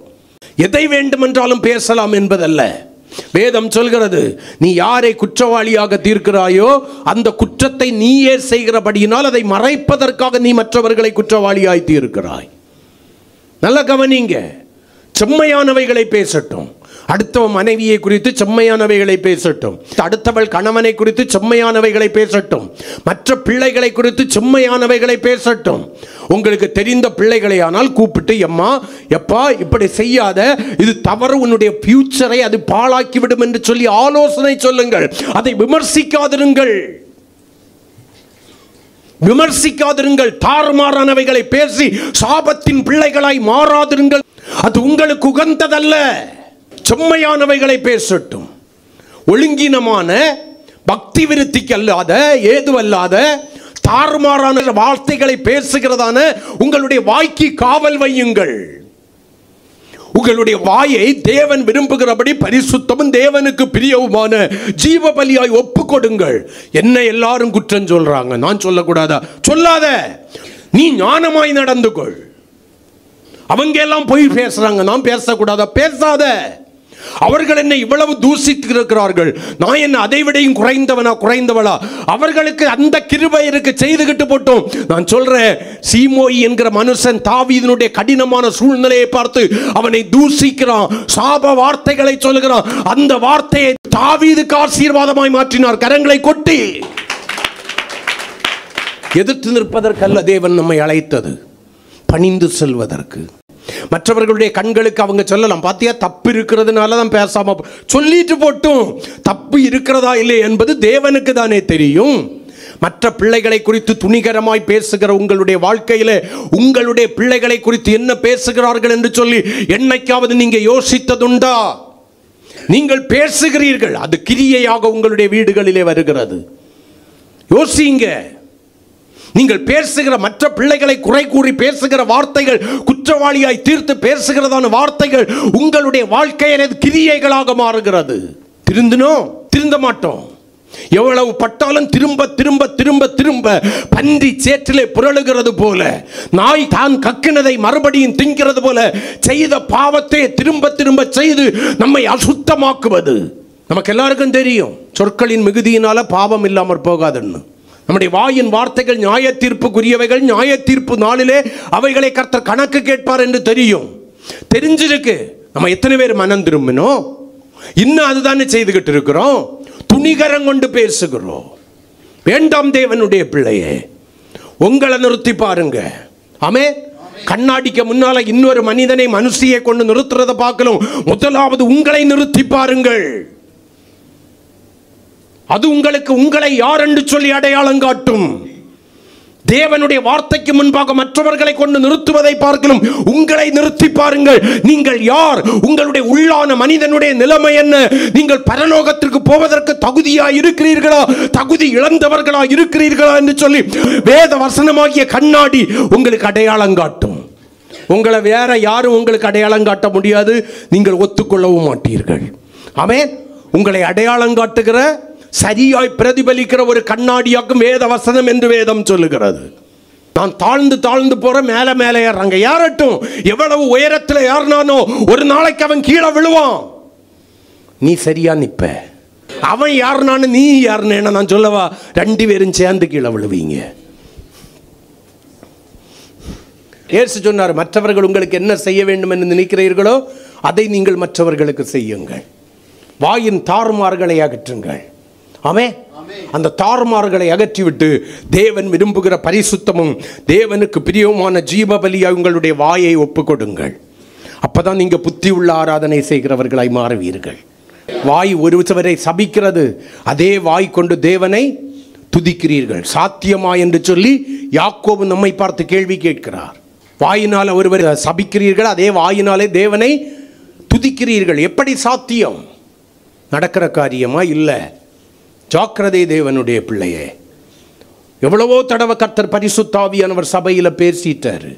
எதை வேண்டுமென்றாலும் பேசலாம் என்பதல்ல. வேதம் சொல்கிறது, நீ யாரை குற்றவாளியாக தீர்க்கிறாயோ அந்த குற்றத்தை நீயே செய்கிறபடியினால் அதை மறைப்பதற்காக நீ மற்றவர்களை குற்றவாளியாய் தீர்க்கிறாய். நல்லா கவனிங்க. செம்மையானவைகளை பேசட்டும். அடுத்தவன் மனைவியை குறித்து செம்மையானவைகளை பேசட்டும். அடுத்தவள் கணவனை குறித்து செம்மையானவைகளை பேசட்டும். மற்ற பிள்ளைகளை குறித்து செம்மையானவைகளை பேசட்டும். உங்களுக்கு தெரிந்த பிள்ளைகளை ஆனால் கூப்பிட்டு, எம்மா எப்பா இப்படி செய்யாத, இது தவறு, உன்னுடைய ஃபியூச்சரை அது பாழாக்கிவிடும் என்று சொல்லி ஆலோசனை சொல்லுங்கள். அதை விமர்சிக்காதிருங்கள். விமர்சிக்காதிருங்கள். தாறுமாறானவைகளை பேசி சாபத்தின் பிள்ளைகளாய் மாறாதிருங்கள். அது உங்களுக்கு உகந்ததல்ல. செம்மையானவைகளை பேசட்டும். ஒழுங்கினமான, பக்தி விருத்திக்கு அல்லாத, ஏதுவல்லாத தாறுமாறான வார்த்தைகளை பேசுகிறதான உங்களுடைய வாய்க்கு காவல் வையுங்கள். உங்களுடைய வாயை தேவன் விரும்புகிறபடி பரிசுத்தமும் தேவனுக்கு பிரியவுமான ஜீவ பலியாய் ஒப்பு கொடுங்கள். என்ன எல்லாரும் குற்றம் சொல்றாங்க, நான் சொல்லக்கூடாதா? சொல்லாத. நீ ஞானமாய் நடந்து கொள். அவங்க எல்லாம் போய் பேசுறாங்க, நான் பேசக்கூடாதா? பேசாத. அவர்கள் என்ன இவ்வளவு தூசித்து இருக்கிறார்கள், நான் என்ன அதை விடையும் குறைந்தவனா குறைந்தவளா? அவர்களுக்கு அந்த கிருபை இருக்கு, செய்துகிட்டு போட்டோம். நான் சொல்றேன், சீமோய் என்கிற மனுஷன் தாவீதினுடைய கடினமான சூழ்நிலையை பார்த்து அவனை தூசிக்கிறான், சாப வார்த்தைகளை சொல்லுகிறான். அந்த வார்த்தையை தாவீதுக்கு ஆசீர்வாதமாய் மாற்றினார். கரங்களை கொட்டி. எதிர்த்து நிற்பதற்கல்ல தேவன் நம்மை அழைத்தது, பணிந்து செல்வதற்கு. மற்றவர்களுடைய கண்களுக்கு அவங்க சொல்லலாம், பாத்தியா தப்பு இருக்கிறதுனால தான் பேசாம, சொல்லிட்டு போட்டும். தப்பு இருக்கிறதா இல்லை என்பது தேவனுக்கு தானே தெரியும். மற்ற பிள்ளைகளை குறித்து துணிகரமாய் பேசுகிற உங்களுடைய வாழ்க்கையில உங்களுடைய பிள்ளைகளை குறித்து என்ன பேசுகிறார்கள் என்று சொல்லி என்னைக்காவது நீங்க யோசித்ததுண்டா? நீங்கள் பேசுகிறீர்கள், அது கிரியையாக உங்களுடைய வீடுகளிலே வருகிறது. யோசிங்க. நீங்கள் பேசுகிற மற்ற பிள்ளைகளை குறை கூறி பேசுகிற வார்த்தைகள், குற்றவாளியாய் தீர்த்து பேசுகிறதான வார்த்தைகள் உங்களுடைய வாழ்க்கையில கிரியைகளாக மாறுகிறது. திருந்தணும், திருந்த மாட்டோம். எவ்வளவு பட்டாலும் திரும்ப திரும்ப திரும்ப திரும்ப பன்றி சேற்றிலே புரளுகிறது போல, நாய் தான் கக்கினதை மறுபடியும் திங்கிறது போல செய்த பாவத்தை திரும்ப திரும்ப செய்து நம்மை அசுத்தமாக்குவது நமக்கு எல்லாருக்கும் தெரியும். சொற்களின் மிகுதியினால பாவம் இல்லாமற் போகாதுன்னு. நம்முடைய வாயின் வார்த்தைகள் நியாய தீர்ப்புக்குரியவைகள். நியாய தீர்ப்பு நாளிலே அவைகளை கர்த்தர் கணக்கு கேட்பார் என்று தெரியும். தெரிஞ்சிருக்கு. நம்ம எத்தனை பேர் மனம் திரும்பினோம்? இன்னும் அதுதானே செய்துகிட்டு இருக்கிறோம். துணிகரம் கொண்டு பேசுகிறோம். வேண்டாம் தேவனுடைய பிள்ளையே, உங்களை நிறுத்தி பாருங்க. ஆமே. கண்ணாடிக்கு முன்னால இன்னொரு மனிதனை, மனுஷியை கொண்டு நிறுத்துறதை பார்க்கலாம். முதலாவது உங்களை நிறுத்தி பாருங்கள். அது உங்களுக்கு உங்களை யார் என்று சொல்லி அடையாளம் காட்டும். தேவனுடைய வார்த்தைக்கு முன்பாக மற்றவர்களை கொண்டு நிறுத்துவதை பார்க்கலாம். உங்களை நிறுத்தி பாருங்கள். நீங்கள் யார்? உங்களுடைய உள்ளான மனிதனுடைய நிலைமை என்ன? நீங்கள் பரலோகத்திற்கு போவதற்கு தகுதியா இருக்கிறீர்களா, தகுதி இழந்தவர்களா இருக்கிறீர்களா என்று சொல்லி வேத வசனமாகிய கண்ணாடி உங்களுக்கு அடையாளம் காட்டும். உங்களை வேற யாரும் உங்களுக்கு அடையாளம் காட்ட முடியாது. நீங்கள் ஒத்துக்கொள்ளவும் மாட்டீர்கள். ஆமென். உங்களை அடையாளம் காட்டுகிற, சரியாய் பிரதிபலிக்கிற ஒரு கண்ணாடியாக்கும் வேத வசனம் என்று வேதம் சொல்லுகிறது. நான் தாழ்ந்து தாழ்ந்து போற, மேல மேல ஏறாங்க. யாரட்டும், எவ்வளவு உயரத்தில் ஏறினானோ ஒரு நாளைக்கு அவன் கீழே விழுவான். நீ சரியா நிப்ப. அவன் யாருனானு நீ யாருன்னு நான் சொல்லவா? ரெண்டு பேரும் சேர்ந்து கீழே விழுவீங்க. இயேசு சொன்னார், மற்றவர்கள் உங்களுக்கு என்ன செய்ய வேண்டும் என்று நினைக்கிறீர்களோ அதை நீங்கள் மற்றவர்களுக்கு செய்யுங்கள். வாயின் தாறுமாறுகளை அகற்றுங்கள். ஆமே. அந்த தாறுமாறுகளை அகற்றிவிட்டு தேவன் விரும்புகிற பரிசுத்தமும் தேவனுக்கு பிரியமான ஜீவ பலியாய் உங்களுடைய வாயை ஒப்பு கொடுங்கள். அப்பதான் நீங்க புத்தி உள்ள ஆராதனை செய்கிறவர்களாய் மாறுவீர்கள். வாய் ஒருவரை சபிக்கிறது, அதே வாய் கொண்டு தேவனை துதிக்கிறீர்கள். சாத்தியமா என்று சொல்லி யாக்கோபு நம்மை பார்த்து கேள்வி கேட்கிறார். வாயினால் ஒருவர் சபிக்கிறீர்கள், அதே வாயினாலே தேவனை துதிக்கிறீர்கள். எப்படி சாத்தியம்? நடக்கிற காரியமா? இல்லை. ஜாக்கிரதை தேவனுடைய பிள்ளையே. எவ்வளவோ தடவை கர்த்தர் பரிசுத்த ஆவியானவர் சபையில் பேசிட்டாரு.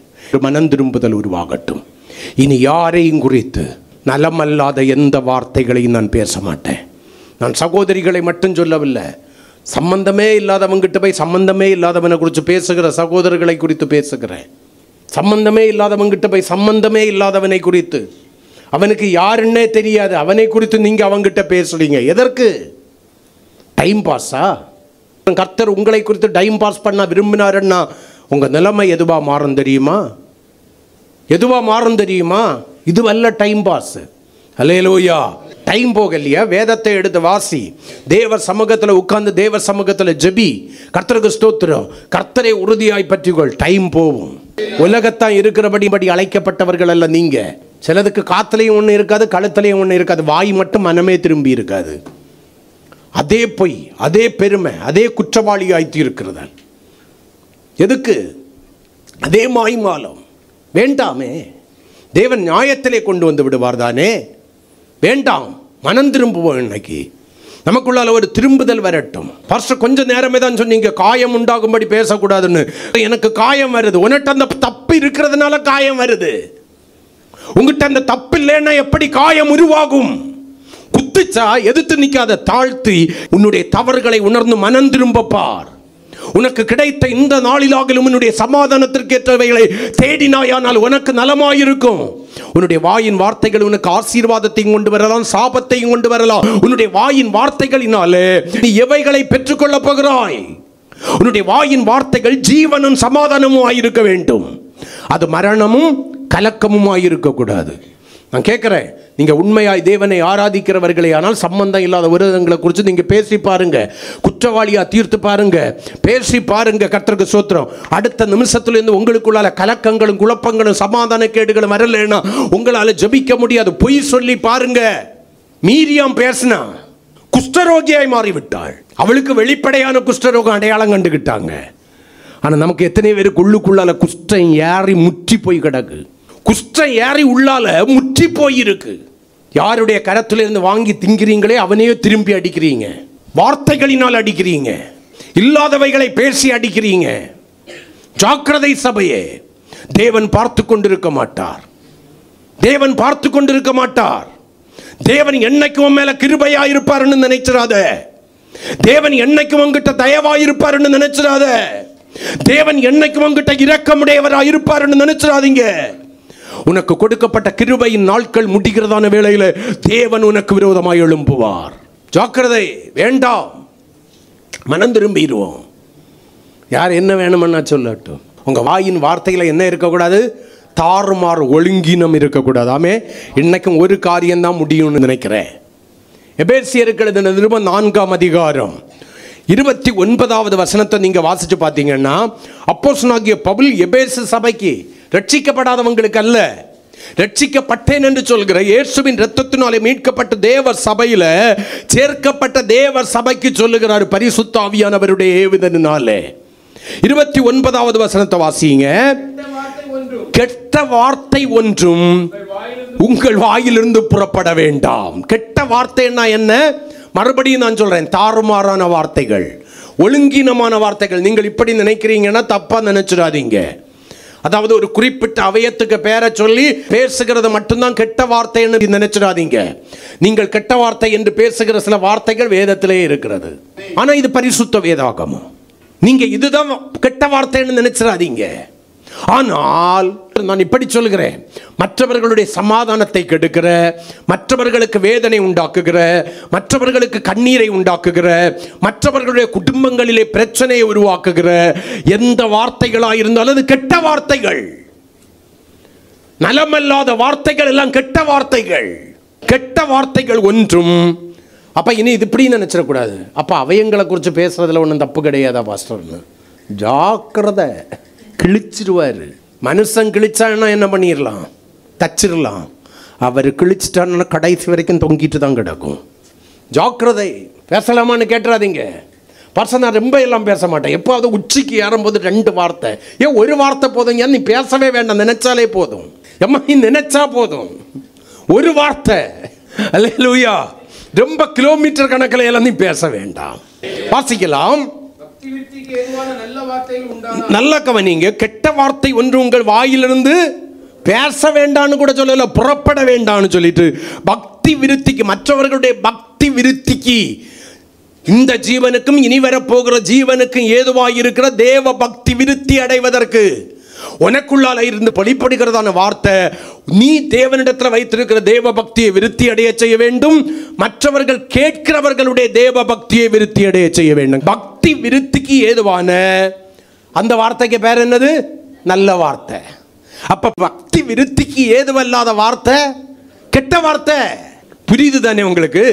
மனம் திரும்புதல் உருவாகட்டும். இனி யாரையும் குறித்து நலமல்லாத எந்த வார்த்தைகளையும் நான் பேச மாட்டேன். நான் சகோதரிகளை மட்டும் சொல்லவில்லை, சம்பந்தமே இல்லாதவங்கிட்ட போய் சம்பந்தமே இல்லாதவனை குறித்து பேசுகிற சகோதரர்களை குறித்து பேசுகிறேன். சம்பந்தமே இல்லாதவங்கிட்ட போய் சம்பந்தமே இல்லாதவனை குறித்து, அவனுக்கு யாருன்னே தெரியாது, அவனை குறித்து நீங்க அவங்கிட்ட பேசுறீங்க. எதற்கு? டைம் பாஸா? கர்த்தர் உங்களை குறித்து டைம் பாஸ் பண்ண விரும்பினாருன்னா உங்க நிலைமை எதுவா மாறும் தெரியுமா? எதுவா மாறும் தெரியுமா? இதுவல்ல டைம் பாஸ். அல்லேலூயா. டைம் போகலையா? வேதத்தை எடுத்து வாசி, தேவ சமூகத்தில் உட்கார்ந்து தேவ சமூகத்தில் ஜெபி, கர்த்தருக்கு ஸ்தோத்திரம், கர்த்தரை உறுதியாய் பற்றிக்கொள். டைம் போகும். உலகத்தான் இருக்கிறபடி அழைக்கப்பட்டவர்கள் அல்ல நீங்க. சிலதுக்கு காத்துலையும் ஒன்று இருக்காது, கழுத்துலையும் ஒன்று இருக்காது, வாய் மட்டும் மனமே திரும்பி இருக்காது. அதே பொய், அதே பெருமை, அதே குற்றவாளி ஆய்த்து இருக்கிறது. எதுக்கு? அதே மாய்மாலம். வேண்டாமே, தேவன் நியாயத்திலே கொண்டு வந்து விடுவார் தானே. வேண்டாம், மனம் திரும்புவோம். இன்னைக்கு நமக்குள்ளால ஒரு திரும்புதல் வரட்டும். ஃபர்ஸ்ட் கொஞ்ச நேரமே தான் சொன்னீங்க காயம் உண்டாகும்படி பேசக்கூடாதுன்னு. எனக்கு காயம் வருது. உன்கிட்ட அந்த தப்பு இருக்கிறதுனால காயம் வருது. உங்ககிட்ட அந்த தப்பு இல்லைன்னா எப்படி காயம் உருவாகும்? குத்துச்சா எதிர்த்து நிற்காத, தாழ்த்தி உன்னுடைய தவறுகளை உணர்ந்து மனம் திரும்ப பார். உனக்கு கிடைத்த இந்த நாளிலாகிலும் உன்னுடைய சமாதானத்திற்கேற்றவைகளை தேடினாயானால் உனக்கு நலமாயிருக்கும். உன்னுடைய வாயின் வார்த்தைகள் உனக்கு ஆசீர்வாதத்தையும் கொண்டு வரலாம், சாபத்தையும் கொண்டு வரலாம். உன்னுடைய வாயின் வார்த்தைகளினாலே நீ எவைகளை பெற்றுக்கொள்ள போகிறாய்? உன்னுடைய வாயின் வார்த்தைகள் ஜீவனும் சமாதானமும் ஆயிருக்க வேண்டும். அது மரணமும் கலக்கமும் ஆயிருக்கக்கூடாது. நான் கேட்குறேன், நீங்கள் உண்மையாய் தேவனை ஆராதிக்கிறவர்களே ஆனால் சம்பந்தம் இல்லாத விரோதங்களை குறித்து நீங்கள் பேசி பாருங்க, குற்றவாளியாக தீர்த்து பாருங்க, பேசி பாருங்க. கர்த்தருக்கு ஸ்தோத்திரம். அடுத்த நிமிஷத்துலேருந்து உங்களுக்குள்ளால கலக்கங்களும் குழப்பங்களும் சமாதான கேடுகளும் வரலைன்னா உங்களால் ஜெபிக்க முடியாது. பொய் சொல்லி பாருங்க. மீரியாம் பேசினா குஷ்டரோகியாய் மாறிவிட்டாள். அவளுக்கு வெளிப்படையான குஷ்டரோகம் அடையாளம் கண்டுகிட்டாங்க. ஆனால் நமக்கு எத்தனை பேருக்கு உள்ளுக்குள்ளால குஷ்டம் ஏறி முற்றி போய் கிடக்கு. குஷ்டம் ஏறி உள்ளால முற்றி போயிருக்கு. யாருடைய கரத்திலிருந்து வாங்கி திங்கிறீங்களே அவனையே திரும்பி அடிக்கிறீங்க, வார்த்தைகளினால் அடிக்கிறீங்க, இல்லாதவைகளை பேசி அடிக்கிறீங்க. ஜாக்கிரதை சபையே. தேவன் பார்த்து கொண்டிருக்க மாட்டார். தேவன் பார்த்து கொண்டிருக்க மாட்டார். தேவன் என்னைக்கு உன் மேல கிருபையா இருப்பாருன்னு நினைச்சிடாத. தேவன் என்னைக்கு உங்ககிட்ட தயவா இருப்பாருன்னு நினைச்சிடாத. தேவன் என்னைக்கு உங்ககிட்ட இரக்கமுடையவரா இருப்பாருன்னு நினைச்சிடாதீங்க. உனக்கு கொடுக்கப்பட்ட கிருபையின் நாட்கள் முடிகிறதான வேளையில் தேவன் உனக்கு விரோதமாய் எழும்புவார். ஜாக்கிரதை. வேண்டாம், மனம் திரும்பிடுவோம். யார் என்ன வேணும்னா சொல்லட்டும். உங்க வாயின் வார்த்தையில என்ன இருக்கக்கூடாது? தாறுமாறு ஒழுங்கினம் இருக்கக்கூடாது. ஆமே. இன்னைக்கும் ஒரு காரியம்தான் முடியும்னு நினைக்கிறேன். எபேசியருக்கு எழுதின நிருபம் 4ஆம் அதிகாரம் 29வது வசனத்தை நீங்க வாசிச்சு பார்த்தீங்கன்னா, அப்போஸ்தலனாகிய பவுல் எபேசு சபைக்கு, ரட்சிக்கப்படாதவங்களுக்கு அல்ல, ரட்சிக்கப்பட்டேன் என்று சொல்கிற இயேசுவின் இரத்தத்தினாலே மீட்கப்பட்ட தேவ சபையில சேர்க்கப்பட்ட தேவ சபைக்கு சொல்லுகிறார் பரிசுத்த ஆவியானவருடைய ஏவுதலினாலே. 29வது வசனத்தை வாசிங்க. கெட்ட வார்த்தை ஒன்றும் உங்கள் வாயிலிருந்து புறப்பட வேண்டாம். கெட்ட வார்த்தைன்னா என்ன? மறுபடியும் நான் சொல்றேன், தாறுமாறான வார்த்தைகள், ஒழுங்கீனமான வார்த்தைகள். நீங்கள் இப்படி நினைக்கிறீங்கன்னா தப்பா நினைச்சிடாதீங்க. அதாவது ஒரு குறிப்பிட்ட அவயத்துக்கு பேரை சொல்லி பேசுகிறது மட்டும்தான் கெட்ட வார்த்தைன்னு நினைச்சிடாதீங்க. நீங்கள் கெட்ட வார்த்தை என்று பேசுகிற சில வார்த்தைகள் வேதத்திலே இருக்கிறது. ஆனா இது பரிசுத்த வேதாகமம். நீங்க இதுதான் கெட்ட வார்த்தைன்னு நினைச்சிடாதீங்க. ஆனால் நான் இப்படி சொல்கிறேன், மற்றவர்களுடைய சமாதானத்தை கெடுக்கிற, மற்றவர்களுக்கு வேதனை உண்டாக்குகிற, மற்றவர்களுக்கு கண்ணீரை உண்டாக்குகிற, மற்றவர்களுடைய குடும்பங்களிலே பிரச்சனையை உருவாக்குகிற எந்த வார்த்தைகளாக இருந்தாலும் அது கெட்ட வார்த்தைகள். நலமல்லாத வார்த்தைகள் எல்லாம் கெட்ட வார்த்தைகள். கெட்ட வார்த்தைகள் ஒன்றும். அப்ப இனி இது இப்படி நினைச்சிடக்கூடாது. அப்ப அவயங்களை குறித்து பேசுறதுல ஒன்றும் தப்பு கிடையாதா பாஸ்டர்னு? ஜாக்கிரதை. கிழிச்சிருவாரு. மனுஷன் கிழிச்சான்னா என்ன பண்ணிடலாம்? தச்சிடலாம். அவர் கிழிச்சிட்டான்னா கடைசி வரைக்கும் தொங்கிட்டு தான் கிடக்கும். ஜாக்கிரதை. பேசலாமான்னு கேட்டுறாதீங்க. பர்சன் நான் ரொம்ப எல்லாம் பேச மாட்டேன். எப்போது உச்சிக்கு ஏறும்போது 2 வார்த்தை, ஏன் ஒரு வார்த்தை போதும், ஏன் நீ பேசவே வேண்டாம், நினைச்சாலே போதும். எம்மா நீ நினைச்சா போதும், ஒரு வார்த்தை. அல்லேலூயா. ரொம்ப கிலோமீட்டர் கணக்கில் எல்லாம் நீ பேச வேண்டாம். வாசிக்கலாம். நல்ல கவனிங்க. கெட்ட வார்த்தை ஒன்று உங்கள் வாயிலிருந்து பேச வேண்டான்னு கூட சொல்லல, புறப்பட வேண்டான்னு சொல்லிட்டு பக்தி விருத்திக்கு, மற்றவர்களுடைய பக்தி விருத்திக்கு, இந்த ஜீவனுக்கும் இனி வரப்போகிற ஜீவனுக்கும் ஏதுவாயிருக்கிற தேவ பக்தி விருத்தி அடைவதற்கு உனக்குள்ளால இருந்து வெளிப்படுகிறதான வார்த்தை, நீ தேவனிடத்தில் வைத்திருக்கிற தேவ பக்தியை விருத்தி அடைய செய்ய வேண்டும். மற்றவர்கள் கேட்கிறவர்களுடைய தேவ பக்தியை விருத்தி அடைய செய்ய வேண்டும். பக்தி விருத்திக்கு ஏதுவான அந்த வார்த்தைக்கு பேர் என்னது? நல்ல வார்த்தை. அப்ப பக்தி விருத்திக்கு ஏதுவல்லாத வார்த்தை கெட்ட வார்த்தை. புரியுது தானே உங்களுக்கு?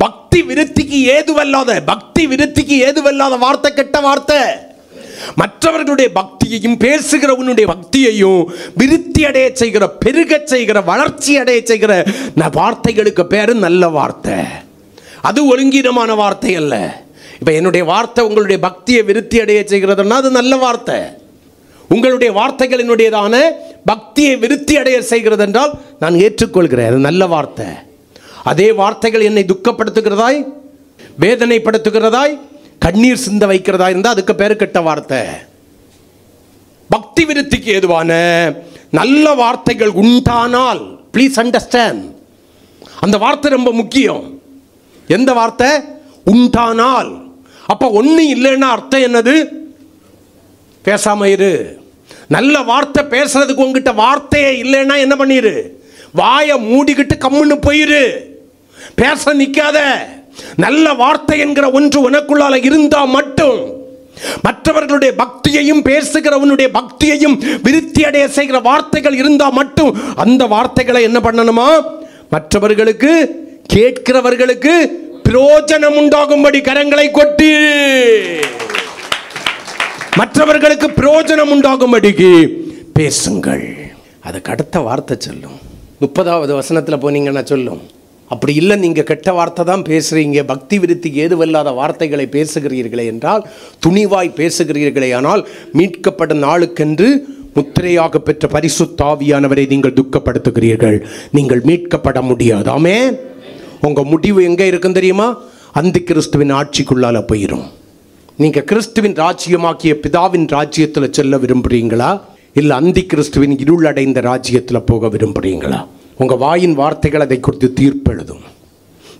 பக்தி விருத்திக்கு ஏதுவல்லாத வார்த்தை கெட்ட வார்த்தை. மற்றவர்களுடைய பக்தியையும் பேசுகிறவனுடைய பக்தியையும் விருத்தி அடைய செய்கிற, பெருக செய்கிற, வளர்ச்சி அடைய செய்கிற வார்த்தைகளுக்கு பேரு நல்ல வார்த்தை. அது ஒழுங்கீனமான வார்த்தை அல்ல. இப்ப என்னுடைய வார்த்தை உங்களுடைய பக்தியை விருத்தி அடைய செய்கிறதுனா அது நல்ல வார்த்தை. உங்களுடைய வார்த்தைகள் என்னுடையதான பக்தியை விருத்தி அடைய செய்கிறது என்றால் நான் ஏற்றுக்கொள்கிறேன், அது நல்ல வார்த்தை. அதே வார்த்தைகள் என்னை துக்கப்படுத்துகிறதாய், வேதனைப்படுத்துகிறதாய், கண்ணீர் சிந்த வைக்கிறதா இருந்தால் அதுக்கு பேரு கெட்ட வார்த்தை. பக்தி விருத்திக்கு ஏதுவான நல்ல வார்த்தைகள் உண்டானால், ப்ளீஸ் அண்டர்ஸ்டாண்ட், அந்த வார்த்தை ரொம்ப முக்கியம். எந்த வார்த்தை? உண்டானால். அப்ப ஒண்ணு இல்லைன்னா அர்த்தம் என்னது? பேசாம இரு. நல்ல வார்த்தை பேசுறதுக்கு உங்ககிட்ட வார்த்தையே இல்லைன்னா என்ன பண்ணிரு? வாயை மூடிக்கிட்டு கம்முன்னு போயிரு, பேச நிக்காத. நல்ல வார்த்தை என்கிற ஒன்று உனக்குள்ளால இருந்தா மட்டும், மற்றவர்களுடைய பக்தியையும் பேசுகிறவனுடைய பக்தியையும் விருத்தி அடைய செய்கிற வார்த்தைகள் இருந்தா மட்டும் அந்த வார்த்தைகளை என்ன பண்ணணுமா? மற்றவர்களுக்கு, கேட்கிறவர்களுக்கு பிரயோஜனம் உண்டாகும்படி கரங்களை கொட்டி, மற்றவர்களுக்கு பிரயோஜனம் உண்டாகும்படிக்கு பேசுங்கள். அதுக்கு அடுத்த வார்த்தை சொல்லும். 30வது வசனத்தில் போனீங்கன்னா சொல்லும், அப்படி இல்லை நீங்கள் கெட்ட வார்த்தை தான் பேசுகிறீங்க, பக்தி விருத்திக்கு ஏதுவல்லாத வார்த்தைகளை பேசுகிறீர்களே என்றால், துணிவாய் பேசுகிறீர்களே ஆனால் மீட்கப்படும் நாளுக்கென்று முத்திரையாக பெற்ற பரிசுத்த ஆவியானவரை நீங்கள் துக்கப்படுத்துகிறீர்கள். நீங்கள் மீட்கப்பட முடியாது. ஆமென். உங்கள் முடிவு எங்கே இருக்குன்னு தெரியுமா? அந்தி கிறிஸ்துவின் ஆட்சிக்குள்ளால போயிடும். நீங்கள் கிறிஸ்துவின் ராஜ்யமாக்கிய பிதாவின் ராஜ்யத்தில் செல்ல விரும்புகிறீங்களா, இல்லை அந்தி கிறிஸ்துவின் இருள் அடைந்த ராஜ்யத்தில் போக விரும்புகிறீங்களா? உங்கள் வாயின் வார்த்தைகள் அதை குறித்து தீர்ப்பெழுதும்.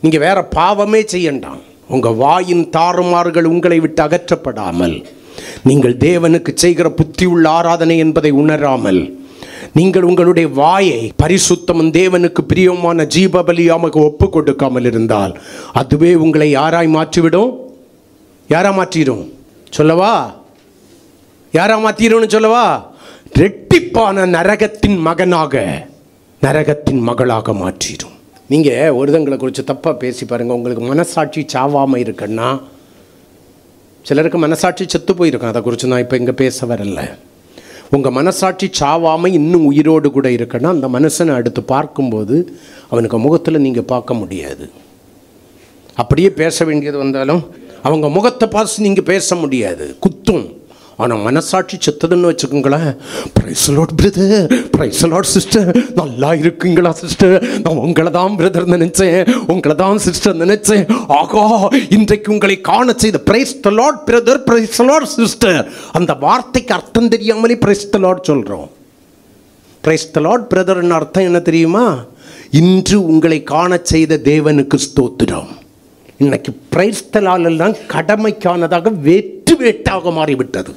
நீங்கள் வேற பாவமே செய்யண்டாம். உங்கள் வாயின் தாறுமாறுகள் உங்களை விட்டு அகற்றப்படாமல், நீங்கள் தேவனுக்கு செய்கிற புத்தி உள்ள ஆராதனை என்பதை உணராமல், நீங்கள் உங்களுடைய வாயை பரிசுத்தமும் தேவனுக்கு பிரியமான ஜீவபலியாம ஒப்பு கொடுக்காமல் இருந்தால் அதுவே உங்களை யாராய் மாற்றிவிடும்? யாரா மாற்றிடும் சொல்லவா? யாரா மாற்றிடும் சொல்லவா? ரெட்டிப்பான நரகத்தின் மகனாக, நரகத்தின் மகளாக மாற்றிடும். நீங்கள் ஒருத்தங்களை குறித்து தப்பாக பேசி பாருங்கள். உங்களுக்கு மனசாட்சி சாவாமல் இருக்குன்னா, சிலருக்கு மனசாட்சி செத்து போயிருக்கும், அதை குறித்து நான் இப்போ இங்கே பேச வரல. உங்கள் மனசாட்சி சாவாமல் இன்னும் உயிரோடு கூட இருக்குன்னா அந்த மனுஷனை அடுத்து பார்க்கும்போது அவனுக்கு முகத்தில் நீங்கள் பார்க்க முடியாது. அப்படியே பேச வேண்டியது வந்தாலும் அவங்க முகத்தை பார்த்து நீங்கள் பேச முடியாது, குத்தும். ஆனால் மனசாட்சி செத்ததுன்னு வச்சுக்கோங்களேன், praise Lord brother, praise Lord sister, நல்லா இருக்குங்களா சிஸ்டர், நான் உங்களை தான் பிரதர் நினைச்சேன், உங்களை தான் சிஸ்டர் நினைச்சேன், ஆகா இன்றைக்கு உங்களை காண செய்த praise the Lord brother, praise the Lord sister. அந்த வார்த்தைக்கு அர்த்தம் தெரியாமலே பிரைஸ் தி லார்ட் சொல்கிறோம். பிரைஸ் தி லார்ட் பிரதர்னு அர்த்தம் என்ன தெரியுமா? இன்று உங்களை காண செய்த தேவனுக்கு ஸ்தோத்திரம். இன்னைக்கு பிரைஸ் தி லார்ட் எல்லாம் கடமைக்கானதாக வெற்று வேட்டாக மாறிவிட்டது.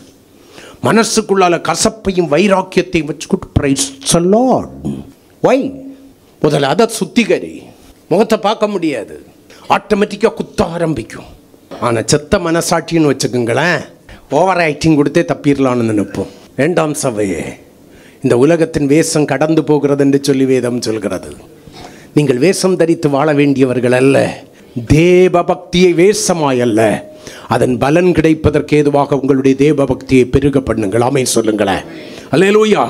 மனசுக்குள்ளால கசப்பையும் வைராக்கியத்தையும் வச்சுக்கிட்டு பிரைஸ் தி லார்ட். வை? முதல்ல அதை சுத்திகரி. முகத்தை பார்க்க முடியாது, ஆட்டோமேட்டிக்காக குத்த ஆரம்பிக்கும். ஆனால் செத்த மனசாட்சின்னு வச்சுக்கோங்களேன், ஓவர் ஆக்டிங் கொடுத்தே தப்பிடலான்னு நினைப்போம். வேண்டாம் சபையே, இந்த உலகத்தின் வேஷம் கடந்து போகிறது என்று சொல்லி வேதம் சொல்கிறது. நீங்கள் வேஷம் தரித்து வாழ வேண்டியவர்கள் அல்ல, தேவ பக்தியை வேஷமாயல்ல, அதன் பலன் கிடைப்பதற்கு ஏதுவாக உங்களுடைய தேவ பக்தியை பெருக பண்ணுங்கள். ஆமென் சொல்லுங்களேன். அல்லேலூயா.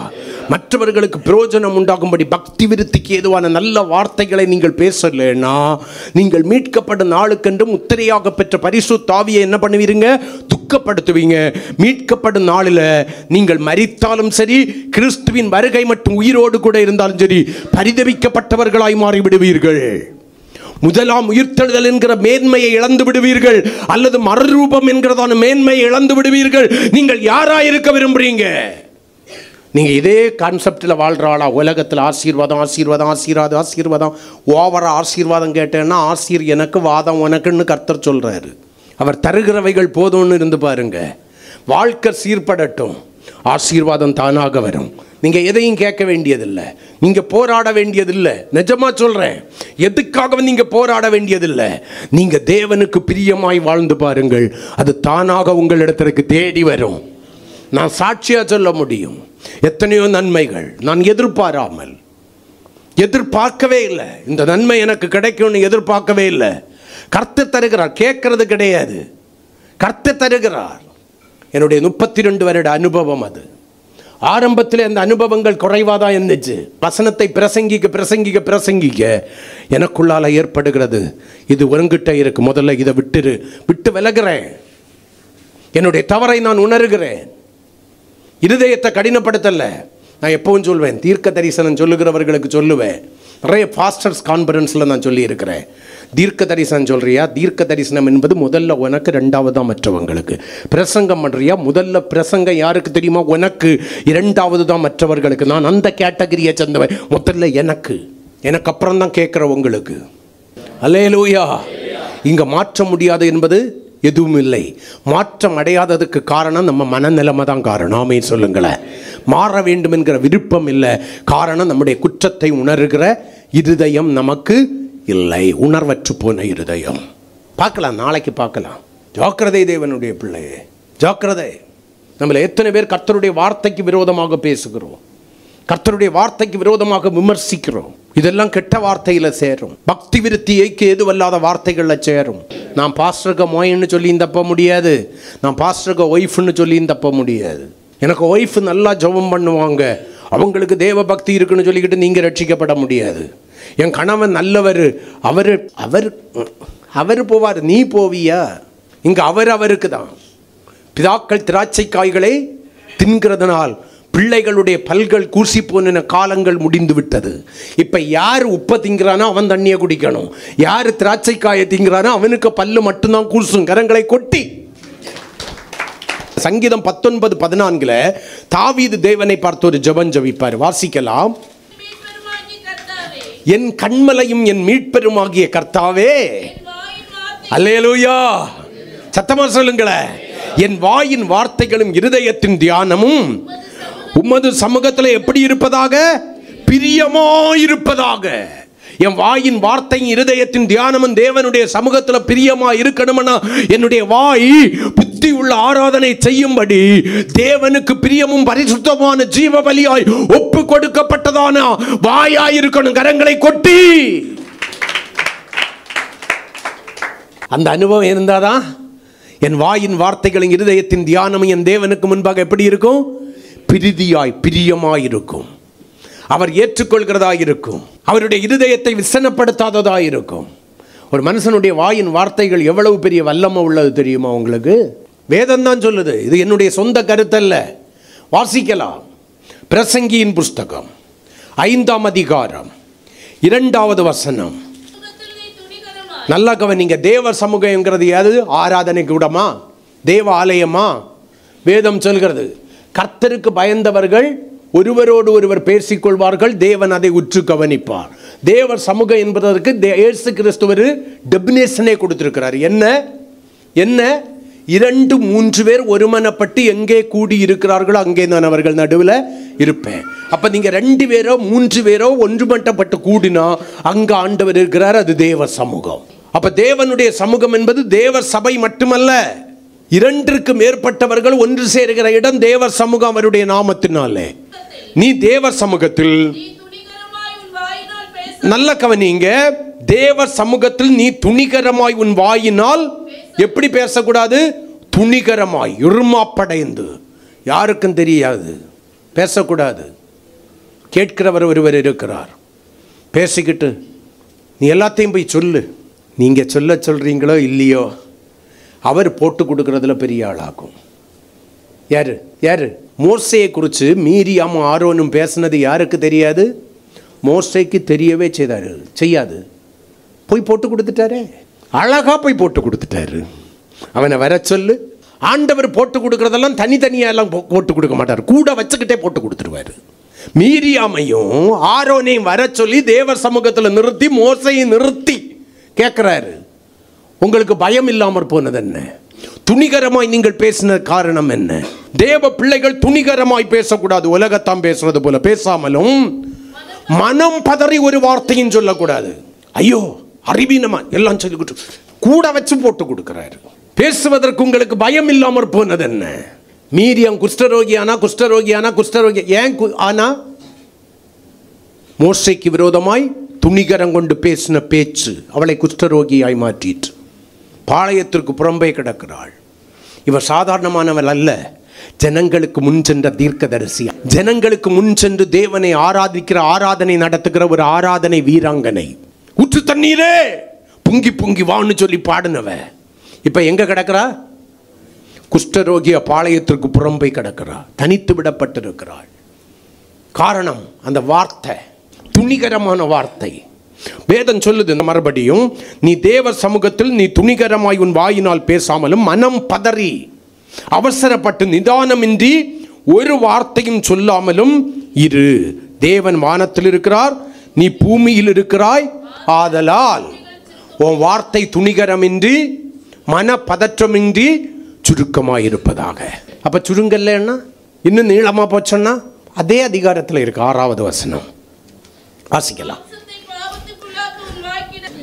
மற்றவர்களுக்கு பிரயோஜனம் உண்டாகும்படி பக்தி விருத்திக்கு ஏதுவான நல்ல வார்த்தைகளை நீங்கள் பேசலைன்னா நீங்கள் மீட்கப்படும் நாளுக்கென்று முத்திரையாக பெற்ற பரிசுத்த ஆவியை என்ன பண்ணுவீங்க? துக்கப்படுத்துவீங்க. மீட்கப்படும் நாளில் நீங்கள் மரித்தாலும் சரி, கிறிஸ்துவின் வருகை மற்றும் உயிரோடு கூட இருந்தாலும் சரி, பரிதவிக்கப்பட்டவர்களாய் மாறிவிடுவீர்கள். முதலாம் உயிர்த்தெழுதல் என்கிற மேன்மையை இழந்து விடுவீர்கள், அல்லது மறுரூபம் என்கிறதான மேன்மையை இழந்து விடுவீர்கள். நீங்கள் யாராயிருக்க விரும்புறீங்க? நீங்க இதே கான்செப்டில் வாழ்றாளா? உலகத்தில் ஆசீர்வாதம் ஆசீர்வாதம் ஆசீர்வாதம் ஆசீர்வாதம், ஓவரா ஆசீர்வாதம் கேட்டேன்னா ஆசீர் எனக்கு வாதம் உனக்குன்னு கர்த்தர் சொல்றாரு. அவர் தருகிறவைகள் போதும்னு இருந்து பாருங்க. வாழ்க்கை சீர்படட்டும், ஆசீர்வாதம் தானாக வரும். நீங்க எதையும் கேட்க வேண்டியதில்லை, நீங்க போராட வேண்டியதில்லை. நிஜமா சொல்றேன், எதுக்காக நீங்க போராட வேண்டியதில்லை. நீங்க தேவனுக்கு பிரியமாய் வாழ்ந்து பாருங்கள், அது தானாக உங்களிடத்திற்கு தேடி வரும். நான் சாட்சியா சொல்ல முடியும். எத்தனையோ நன்மைகள் நான் எதிர்பார்க்கவே இல்லை. இந்த நன்மை எனக்கு கிடைக்கும்னு எதிர்பார்க்கவே இல்லை. கர்த்தர் தருகிறார், கேட்கறது கிடையாது, கர்த்தர் தருகிறார். என்னுடைய 32 வருட அனுபவம் அது. ஆரம்பத்தில் அந்த அனுபவங்கள் குறைவாக தான் இருந்துச்சு. வசனத்தை பிரசங்கிக்க எனக்குள்ளால ஏற்படுகிறது, இது ஒருங்கிட்ட இருக்கு, முதல்ல இதை விட்டு விலகிறேன். என்னுடைய தவறை நான் உணர்கிறேன். இருதயத்தை கடினப்படுத்தல. நான் எப்பவும் சொல்வேன், தீர்க்க தரிசனம் சொல்லுகிறவர்களுக்கு சொல்லுவேன். நிறைய பாஸ்டர்ஸ் கான்ஃபரன்ஸில் நான் சொல்லி இருக்கிறேன். தீர்க்க தரிசனம் சொல்றியா? தீர்க்க தரிசனம் என்பது முதல்ல உனக்கு, ரெண்டாவது தான் மற்றவங்களுக்கு. பிரசங்கம் பண்றியா? முதல்ல பிரசங்கம் யாருக்கு தெரியுமா? உனக்கு. இரண்டாவது தான் மற்றவர்களுக்கு. நான் அந்த கேட்டகரியை சேர்ந்தவன். முதல்ல எனக்கு அப்புறம் தான் கேட்குறவங்களுக்கு. அல்லேலூயா. இங்கே மாற்ற முடியாது என்பது எதுவும் இல்லை. மாற்றம் அடையாததுக்கு காரணம் நம்ம மனநிலைமை தான் காரணம். ஆமென் சொல்லுங்களேன். மாற வேண்டும் என்கிற விருப்பம் இல்லை. காரணம் நம்முடைய குற்றத்தை உணர்கிற இருதயம் நமக்கு இல்லை. உணர்வற்று போன இருதயம். பார்க்கலாம், நாளைக்கு பார்க்கலாம். ஜாக்கிரதை தேவனுடைய பிள்ளையே, ஜாக்கிரதை. நம்மள எத்தனை பேர் கர்த்தருடைய வார்த்தைக்கு விரோதமாக பேசுகிறோம், கர்த்தருடைய வார்த்தைக்கு விரோதமாக விமர்சிக்கிறோம். இதெல்லாம் கெட்ட வார்த்தையில் சேரும். பக்தி விருத்தியைக்கு ஏதுவல்லாத வார்த்தைகளில் சேரும். நான் பாஸ்டருக்கு மோயின்னு சொல்லி தப்ப முடியாது, நான் பாஸ்டருக்கு ஒய்ஃப்னு சொல்லி தப்ப முடியாது. எனக்கு ஒய்ஃப் நல்லா ஜெபம் பண்ணுவாங்க, அவங்களுக்கு தேவ பக்தி இருக்குன்னு சொல்லிக்கிட்டு நீங்கள் ரட்சிக்கப்பட முடியாது. என் கணவன் நல்லவர், அவர் போவார், நீ போவியா? இங்கே அவருக்கு தான். பிதாக்கள் திராட்சை காய்களை தின்கிறதுனால் பிள்ளைகளுடைய பல்கள் கூசி போன காலங்கள் முடிந்து விட்டது. இப்போ யார் உப்பை திங்கிறானோ அவன் தண்ணியை குடிக்கணும், யார் திராட்சை காயை திங்கிறானோ அவனுக்கு பல்லு மட்டும்தான் கூசும். கரங்களை கொட்டி. சங்கீதம் 19:14 தாவீது தேவனை பார்த்து ஒரு ஜெபம் ஜெபிப்பார். வாசிக்கலாம். என் கண்மலையும் என் மீட்பெருமாகிய கர்த்தாவே. அல்லேலூயா. சத்தமா சொல்லுங்களேன். என் வாயின் வார்த்தைகளும் இருதயத்தின் தியானமும் உமது சமூகத்தில் எப்படி இருப்பதாக? பிரியமாயிருப்பதாக. என் வாயின் வார்த்தையும் இருதயத்தின் தியானமும் தேவனுடைய சமூகத்தில் பிரியமா இருக்கணும்னா என்னுடைய வாய் புத்தி உள்ள ஆராதனை செய்யும்படி தேவனுக்கு பிரியமும் பரிசுத்தமான ஜீவ பலியாய் ஒப்பு கொடுக்கப்பட்டதான வாயாயிருக்கணும். கரங்களை கொட்டி. அந்த அனுபவம் இருந்தாதான் என் வாயின் வார்த்தைகளின் இருதயத்தின் தியானமும் என் தேவனுக்கு முன்பாக எப்படி இருக்கும்? பிரியமாயிருக்கும். அவர் ஏற்றுக்கொள்கிறதாயிருக்கும். அவருடைய இருதயத்தை விசனப்படுத்தாததாயிருக்கும். ஒரு மனுஷனுடைய வாயின் வார்த்தைகள் எவ்வளவு பெரிய வல்லமை உள்ளது தெரியுமா உங்களுக்கு? வேதம் தான் சொல்லுது, இது என்னுடைய சொந்த கருத்தல்ல. வாசிக்கலாம். பிரசங்கியின் புஸ்தகம் 5ஆம் அதிகாரம் 2வது வசனம். நல்லா கவனிங்க. தேவ சமூகங்கிறது எது? ஆராதனை கூடமா? தேவ ஆலயமா? வேதம் சொல்கிறது கர்த்தருக்கு பயந்தவர்கள் ஒருவரோடு ஒருவர் பேசிக்கொள்வார்கள், தேவன் அதை உற்று கவனிப்பார். தேவ சமூகம் என்பதற்கு இயேசு கிறிஸ்து ஒரு டெபினேஷனே கொடுத்திருக்கிறார். என்ன 2-3 பேர் ஒருமனப்பட்டு எங்கே கூடி இருக்கிறார்களோ அங்கே நான் அவர்கள் நடுவில் இருப்பேன். அப்ப நீங்க 2 பேரோ 3 பேரோ ஒன்றுபட்டப்பட்டு கூடினா அங்க ஆண்டவர் இருக்கிறார். அது தேவ சமூகம். அப்ப தேவனுடைய சமூகம் என்பது தேவ சபை மட்டுமல்ல. 2க்கு மேற்பட்டவர்கள் ஒன்று சேருகிற இடம் தேவ சமூகம். அவருடைய நாமத்தினாலே நீ தேவ சமூகத்தில், நல்ல கவனிங்க, தேவ சமூகத்தில் நீ துணிகரமாய் உன் வாயினால் எப்படி பேசக்கூடாது? துணிகரமாய், இருமாப்படைந்து, யாருக்கும் தெரியாது பேசக்கூடாது. கேட்கிறவர் ஒருவர் இருக்கிறார். பேசிக்கிட்டு நீ எல்லாத்தையும் போய் சொல்லு. நீங்கள் சொல்றீங்களோ இல்லையோ, அவர் போட்டு கொடுக்கறதுல பெரிய ஆளாகும். யாரு? மோசையை குறித்து மீரியாமும் ஆரோனும் பேசினது யாருக்கு தெரியாது? மோசைக்கு தெரியவே செய்யாது. போய் போட்டு கொடுத்துட்டாரே, அழகா போய் போட்டு கொடுத்துட்டாரு. அவனை வர சொல்லு. ஆண்டவர் போட்டு கொடுக்கறதெல்லாம் தனித்தனியா எல்லாம் போட்டு கொடுக்க மாட்டார், கூட வச்சுக்கிட்டே போட்டு கொடுத்துருவாரு. மீரியாமையும் ஆரோனையும் வர சொல்லி தேவ சமூகத்தில் நிறுத்தி மோசையை நிறுத்தி கேட்கிறாரு, உங்களுக்கு பயம் இல்லாமற் போனது என்ன? துணிகரமாய் நீங்கள் பேசின காரணம் என்ன? தேவ பிள்ளைகள் துணிகரமாய் பேசக்கூடாது. உலகத்தான் பேசுறது போல பேசாமலும் மனம் பதறி ஒரு வார்த்தையும் சொல்லக்கூடாது. ஐயோ அறிவீனமா எல்லாம் சொல்லிக்கிட்டு கூட வச்சு போட்டு கொடுக்கிறாரு. பேசுவதற்கு உங்களுக்கு பயம் இல்லாமற் போனது என்ன? மீரியம் குஷ்டரோகி ஏன் ஆனா? மோசேக்கு விரோதமாய் துணிகரம் கொண்டு பேசின பேச்சு அவளை குஷ்டரோகியாய் மாற்றிற்று. பாளையத்திற்கு புறம்பே கிடக்கிறாள். இவர் சாதாரணமானவள் அல்ல, ஜனங்களுக்கு முன் சென்ற தீர்க்கதரிசி, ஜனங்களுக்கு முன் சென்று தேவனை ஆராதிக்கிற, ஆராதனை நடத்துகிற ஒரு ஆராதனை வீராங்கனை. ஊற்று தண்ணீரே பொங்கி பொங்கி வான்னு சொல்லி பாடினவ இப்ப எங்க கிடக்கிறா? குஷ்டரோகிய பாளையத்திற்கு புறம்பே கிடக்கிறா, தனித்து விடப்பட்டிருக்கிறாள். காரணம் அந்த வார்த்தை, துணிகரமான வார்த்தை. வேதம் சொல்லுது மறுபடியும், நீ தேவ சமூகத்தில் நீ துணிகரமாய் உன் வாயினால் பேசாமலும் மனம் பதறி அவசரப்பட்டு நிதானமின்றி ஒரு வார்த்தையும் சொல்லாமலும் இரு. தேவன் வானத்தில் இருக்கிறார், நீ பூமியில் இருக்கிறாய். ஆதலால் உன் வார்த்தை துணிகரமின்றி மன பதற்றமின்றி சுருக்கமாயிருப்பதாக. அப்ப சுருங்கல்ல இன்னும் நீளமா போச்சோன்னா அதே அதிகாரத்தில் இருக்கு. 6வது வசனம் வாசிக்கலாம்.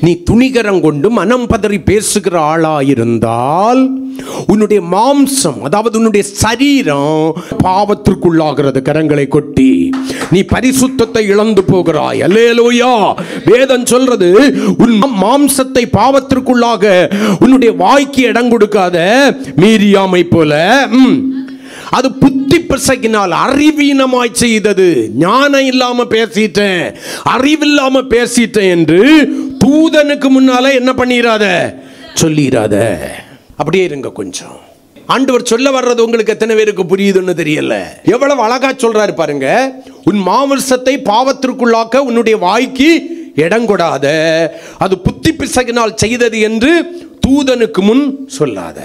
நீ துணிகரம் கொண்டு மனம் பதறி பேசுகிற ஆளாயிருந்தால் உன்னுடைய மாம்சம், அதாவது உன்னுடைய சரீரம் பாவத்திற்குள்ளாகிறது. கரங்களை கொட்டி நீ பரிசுத்தத்தை இழந்து போகிறாய். அல்லேலூயா. வேதம் சொல்றது, உன் மாம்சத்தை பாவத்திற்குள்ளாக உன்னுடைய வாய்க்கு இடம் கொடுக்காத மீரியாமை போல. அது புத்தி பிசகினால் அறிவீனமாய் செய்தது. ஞானம் இல்லாம பேசிட்டேன், அறிவில்லாம பேசிட்டேன் என்று தூதனுக்கு முன்னால என்ன பண்ணிராத, சொல்லிராத. அப்படியே இருங்க கொஞ்சம். ஆண்டவர் சொல்ல வர்றது உங்களுக்கு எத்தனை பேருக்கு புரியுதுன்னு தெரியல. எவ்வளவு அழகா சொல்றாரு பாருங்க. உன் மாமிசத்தை பாவத்திற்குள்ளாக்க உன்னுடைய வாய்க்கு இடம் கொடாத, அது புத்தி பிசகினால் செய்தது என்று தூதனுக்கு முன் சொல்லாத.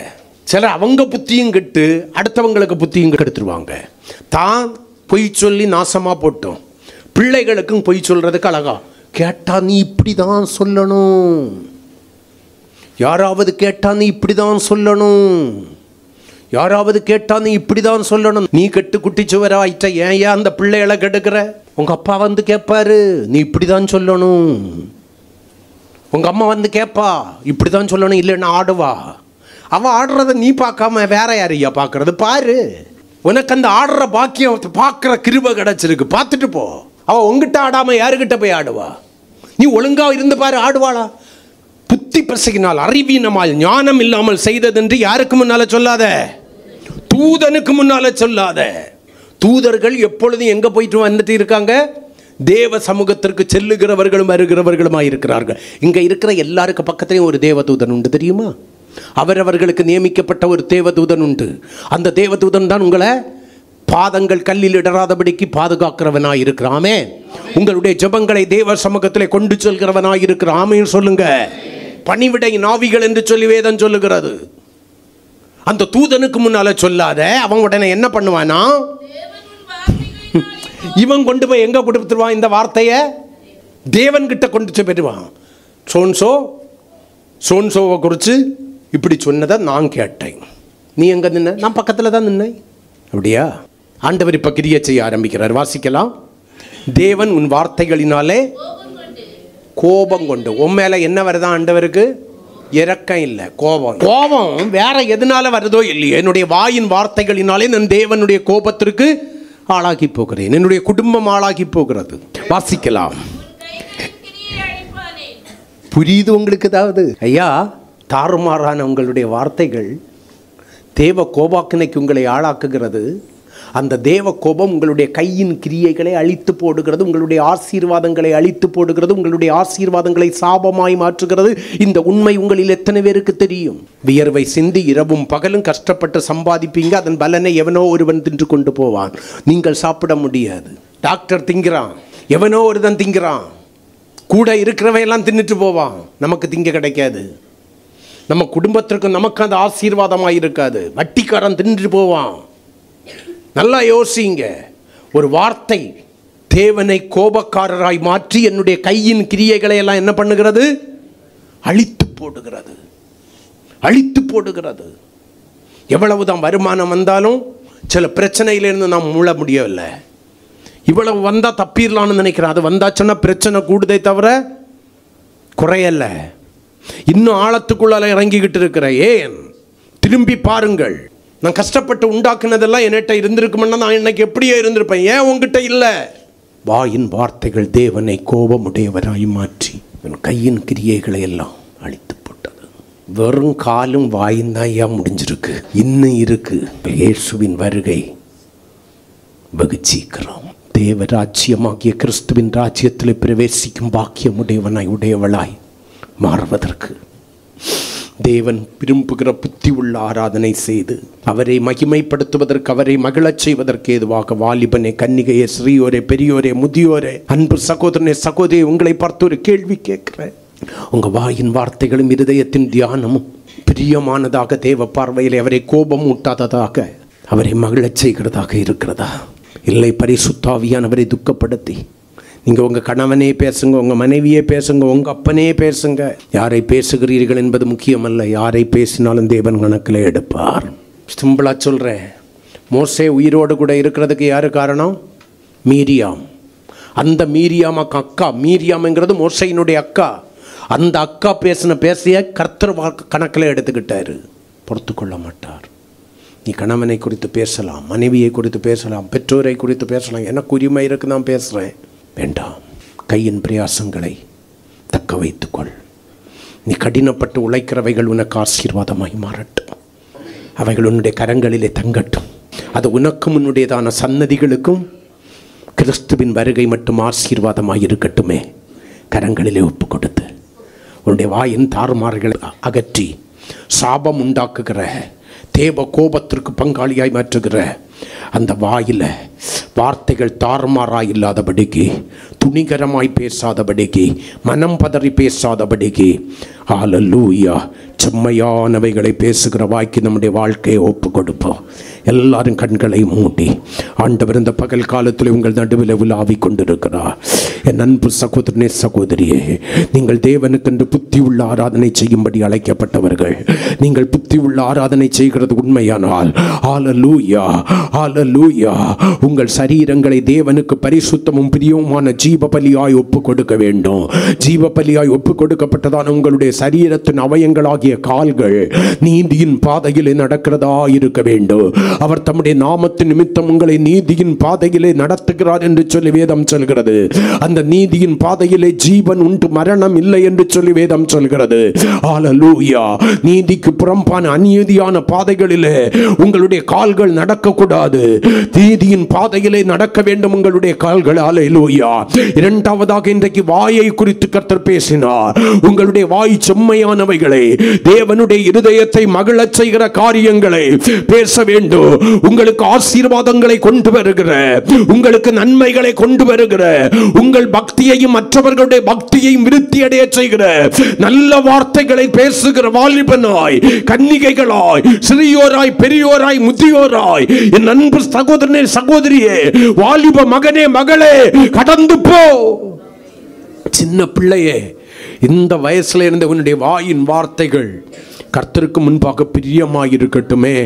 சிலர் அவங்க புத்தியும் கெட்டு அடுத்தவங்களுக்கு புத்தியும் கெடுத்துருவாங்க. தான் பொய் சொல்லி நாசமா போட்டோம். பிள்ளைகளுக்கும் பொய் சொல்றதுக்கு அழகா, கேட்டா நீ இப்படிதான் சொல்லணும், யாராவது கேட்டா நீ இப்படிதான் சொல்லணும், யாராவது கேட்டா நீ இப்படிதான் சொல்லணும். நீ கெட்டு குட்டிச்சுவரா ஆயிட்ட, ஏன் அந்த பிள்ளைகளை கெடுக்கிற? உங்க அப்பா வந்து கேட்பாரு, நீ இப்படிதான் சொல்லணும். உங்க அம்மா வந்து கேட்பா, இப்படிதான் சொல்லணும், இல்லைன்னா ஆடுவா. அவன் ஆடுறத நீ பார்க்காம வேற யாரையா பார்க்கறது? பாரு, உனக்கு அந்த ஆடுற பாக்கியம் பார்க்குற கிருபை கிடைச்சிருக்கு, பார்த்துட்டு போ. அவன் உங்ககிட்ட ஆடாம யாருக்கிட்ட போய் ஆடுவா? நீ ஒழுங்கா இருந்து பாரு, ஆடுவாளா? புத்தி பிசகினால் அறிவீனமால் ஞானம் இல்லாமல் செய்ததென்று யாருக்கு முன்னால சொல்லாத, தூதனுக்கு முன்னால சொல்லாத. தூதர்கள் எப்பொழுதும் எங்க போயிட்டு வந்துட்டு இருக்காங்க? தேவ சமூகத்திற்கு செல்லுகிறவர்களும் வருகிறவர்களுமா இருக்கிறார்கள். இங்க இருக்கிற எல்லாருக்கு பக்கத்திலையும் ஒரு தேவதூதன் உண்டு, தெரியுமா? அவரவர்களுக்கு நியமிக்கப்பட்ட ஒரு தேவதூதன் உண்டு. அந்த தேவதூதன் தான் உங்களை பாதங்கள் கல்லில் இடராதபடிக்கு பாதுகாக்கிறவனாய் இருக்கிறாமே. உங்களுடைய ஜெபங்களை தேவ சமூகத்திலே கொண்டு செல்கிறவனாய் இருக்கிறாமே. சொல்லுங்க. பணிவிடை நாவிகள் என்று சொல்லி வேதம் சொல்லுகிறது. அந்த தூதனுக்கு முன்னால சொல்லாத. அவன் உடனே என்ன பண்ணுவானா, இவன் கொண்டு போய் எங்க கொடுத்துருவான்? இந்த வார்த்தையை தேவன் கிட்ட கொண்டு போயிடுவான். சோன்சோவை குறித்து இப்படி சொன்னதை நான் கேட்டேன், நீ எங்க நின்ன? நான் பக்கத்தில் தான் நின்னேன். அப்படியா? ஆண்டவர் இப்ப கிரியை செய்ய ஆரம்பிக்கிறார். வாசிக்கலாம். தேவன் உன் வார்த்தைகளினாலே கோபம் கொண்டு. உன் மேல என்ன வருதான் ஆண்டவருக்கு? இரக்கம் இல்லை, கோபம். கோபம் வேற எதனால வருதோ இல்லையோ, என்னுடைய வாயின் வார்த்தைகளினாலே நான் தேவனுடைய கோபத்திற்கு ஆளாகி போகிறேன், என்னுடைய குடும்பம் ஆளாகி போகிறது. வாசிக்கலாம். புரியுது உங்களுக்கு? ஏதாவது ஐயா, தாறுமாறான உங்களுடைய வார்த்தைகள் தேவ கோபாக்கினைக்கு உங்களை ஆளாக்குகிறது. அந்த தேவ கோபம் உங்களுடைய கையின் கிரியைகளை அழித்து போடுகிறது, உங்களுடைய ஆசீர்வாதங்களை அழித்து போடுகிறது, உங்களுடைய ஆசீர்வாதங்களை சாபமாய் மாற்றுகிறது. இந்த உண்மை உங்களில் எத்தனை பேருக்கு தெரியும்? வியர்வை சிந்தி இரவும் பகலும் கஷ்டப்பட்டு சம்பாதிப்பீங்க, அதன் பலனை எவனோ ஒருவன் தின்று கொண்டு போவான். நீங்கள் சாப்பிட முடியாது. டாக்டர் திங்கிறான், எவனோ ஒருவன் திங்கிறான், கூட இருக்கிறவையெல்லாம் தின்னுட்டு போவான். நமக்கு திங்க கிடைக்காது. நம்ம குடும்பத்திற்கு நமக்கு அந்த ஆசீர்வாதமாக இருக்காது. வட்டிக்காரன் தின்று போவான். நல்லா யோசிங்க. ஒரு வார்த்தை தேவனை கோபக்காரராய் மாற்றி என்னுடைய கையின் கிரியைகளை எல்லாம் என்ன பண்ணுகிறது? அழித்து போடுகிறது, அழித்து போடுகிறது. எவ்வளவுதான் வருமானம் வந்தாலும் சில பிரச்சனையிலிருந்து நாம் மூழ முடியவில்லை. இவ்வளவு வந்தா தப்பிடலான்னு நினைக்கிறேன். அது வந்தாச்சுன்னா பிரச்சனை கூடுதே தவிர குறையல்ல. இன்னும் ஆழத்துக்குள்ளால இறங்கிக்கிட்டு இருக்கிற. ஏன்? திரும்பி பாருங்கள். நான் கஷ்டப்பட்டு உண்டாக்குனதெல்லாம் என்கிட்ட இருந்திருக்குமென்னா நான் இன்னைக்கு எப்படியே இருந்திருப்பேன். ஏன் உங்ககிட்ட இல்லை? வாயின் வார்த்தைகள் தேவனை கோபமுடையவராய் மாற்றி என் கையின் கிரியைகளை எல்லாம் அழித்து போட்டது. வெறும் காலும் வாயும் தான் ஏன் முடிஞ்சிருக்கு, இன்னும் இருக்கு. இயேசுவின் வருகை வெகு சீக்கிரம். தேவராஜ்யமாகிய கிறிஸ்துவின் ராஜ்யத்தில் பிரவேசிக்கும் பாக்கியமுடையவனாய் உடையவளாய் மாறுவதற்கு தேவன் விரும்புகிற புத்தி உள்ள ஆராதனை செய்து அவரை மகிமைப்படுத்துவதற்கு, அவரை மகிழச் செய்வதற்கு ஏதுவாக வாலிபனே, கன்னிகையே, ஸ்ரீயோரே, பெரியோரே, முதியோரே, அன்பு சகோதரனே, சகோதரி, உங்களை பார்த்து ஒரு கேள்வி கேட்கிறேன். உங்கள் வாயின் வார்த்தைகளும் இருதயத்தின் தியானமும் பிரியமானதாக, தேவ பார்வையில் அவரை கோபம் ஊட்டாததாக, அவரை மகிழச் செய்கிறதாக இருக்கிறதா? இல்லை பரிசுத்த ஆவியானவரை துக்கப்படுத்தி நீங்கள் உங்கள் கணவனே பேசுங்க, உங்கள் மனைவியே பேசுங்க, உங்கள் அப்பனே பேசுங்க. யாரை பேசுகிறீர்கள் என்பது முக்கியமல்ல, யாரை பேசினாலும் தேவன் கணக்கில் எடுப்பார். சிம்பிளாக சொல்கிறேன், மோசே உயிரோடு கூட இருக்கிறதுக்கு யார் காரணம்? மீரியாம். அந்த மீரியாமாக்கு அக்கா, மீரியாம்ங்கிறது மோசையினுடைய அக்கா. அந்த அக்கா பேசிய கர்த்தர் கணக்கில் எடுத்துக்கிட்டாரு. பொறுத்து கொள்ள மாட்டார். நீ கணவனை குறித்து பேசலாம், மனைவியை குறித்து பேசலாம், பெற்றோரை குறித்து பேசலாம், எனக்கு உரிமை இருக்கு, நான் பேசுகிறேன். வேண்டாம். கையின் பிரயாசங்களை தக்க வைத்துக்கொள். நீ கடினப்பட்டு உழைக்கிறவைகள் உனக்கு ஆசீர்வாதமாய் மாறட்டும். அவைகள் உன்னுடைய கரங்களிலே தங்கட்டும். அது உனக்கும் உன்னுடையதான சன்னதிகளுக்கும் கிறிஸ்துவின் வருகை மட்டும் ஆசீர்வாதமாய் இருக்கட்டுமே. கரங்களிலே ஒப்பு கொடுத்து உன்னுடைய வாயின் தாறுமாறுகளை அகற்றி சாபம் உண்டாக்குகிற, தேவ கோபத்திற்கு பங்காளியாய் மாற்றுகிற அந்த வாயில வார்த்தைகள் தாறுமாறாய் இல்லாதபடிக்கு, துணிகரமாய் பேசாதபடிக்கு, மனம் பதறி பேசாதபடிக்கு, ஹல்லேலூயா, செம்மையானவைகளை பேசுகிற வாய்க்கு நம்முடைய வாழ்க்கையை ஒப்பு கொடுப்போம். எல்லாரும் கண்களை மூடி, ஆண்டவர் இந்த பகல் காலத்தில் உங்கள் நடுவில் உலாவி கொண்டிருக்கிறார். என் அன்பு சகோதரனே, சகோதரியே, நீங்கள் தேவனுக்கென்று புத்தி உள்ள ஆராதனை செய்யும்படி அழைக்கப்பட்டவர்கள். நீங்கள் புத்தி உள்ள ஆராதனை செய்கிறது உண்மையானால், ஹல்லேலூயா, ஹல்லேலூயா, உங்கள் சரீரங்களை தேவனுக்கு பரிசுத்தமும் பிரியவுமான ஜீவ பலியாய் ஒப்பு கொடுக்க வேண்டும். ஜீவ பலியாய் ஒப்பு கொடுக்கப்பட்டதான உங்களுடைய சரீரத்தின் அவயங்களாகிய கால்கள் நீதியின் பாதையிலே நடக்கிறதா இருக்க வேண்டும். அவர் தம்முடைய நாமத்தின் நிமித்தம் உங்களை நீதியின் பாதையிலே நடத்துகிறார் என்று சொல்லி வேதம் சொல்கிறது. அந்த நீதியின் பாதையிலே ஜீவன் உண்டு, மரணம் இல்லை என்று சொல்லி வேதம் சொல்கிறது. ஹல்லேலூயா. நீதிக்கு புறம்பான அநீதியான பாதைகளிலே உங்களுடைய கால்கள் நடக்கக்கூடாது. நீதியின் பாதையிலே நடக்க வேண்டும் உங்களுடைய கால்கள். ஹல்லேலூயா. இரண்டாவதாக இன்றைக்கு வாயை குறித்து கர்த்தர் பேசினார். உங்களுடைய வாய் செம்மையானவைகளை, தேவனுடைய இருதயத்தை மகிழச் செய்கிற காரியங்களை பேச வேண்டும். உங்களுக்கு ஆசீர்வாதங்களை கொண்டு வருகிற, உங்களுக்கு நன்மைகளை கொண்டு வருகிற, உங்கள் பக்தியையும் மற்றவர்களுடைய பக்தியையும் விருத்தி அடைய செய்கிற நல்ல வார்த்தைகளை பேசுகிற வாலிபனாய், கன்னிகைகளாய், சிறியோராய், பெரியோராய், முதியோராய், என் அன்பு சகோதரனே, சகோதரியே, வாலிப மகனே, மகளே, கடந்து போ. சின்ன பிள்ளையே, இந்த வயசுல இருந்த உன்னுடைய வாயின் வார்த்தைகள் கர்த்தருக்கு முன்பாக பிரியமாய் இருக்கட்டுமே.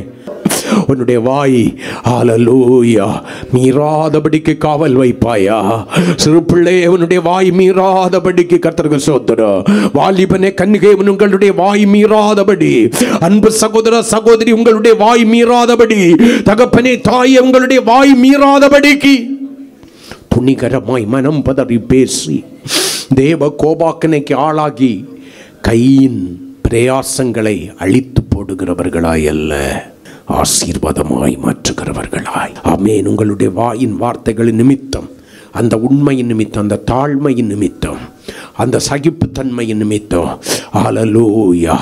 உன்னுடைய வாய் ஹல்லேலூயா மீறாதபடிக்கு காவல் வைப்பாயா? சிறு பிள்ளையே, உன்னுடைய வாய் மீறாதபடிக்கு கர்த்தருக்கு ஸ்தோத்திரம். வாலிபனே, கன்னிகை, உங்களுடைய வாய் மீறாதபடி. அன்பு சகோதர, சகோதரி, உங்களுடைய வாய் மீறாதபடி. தகப்பனே, தாயே, உங்களுடைய வாய் மீறாதபடிக்கு துணிகரமாய் மனம் பதறி பேசி தேவ கோபாக்கனைக்கு ஆளாகி கையின் பிரயாசங்களை அழித்து போடுகிறவர்களாய் அல்ல, ஆசீர்வாதமாய் மாற்றுகிறவர்களாய். ஆமென். உங்களுடைய வாயின் வார்த்தைகளின் நிமித்தம், அந்த உண்மையின் நிமித்தம், அந்த தாழ்மையின் நிமித்தம், அந்த சகிப்புத்தன்மையின் நிமித்தம், ஹல்லேலூயா,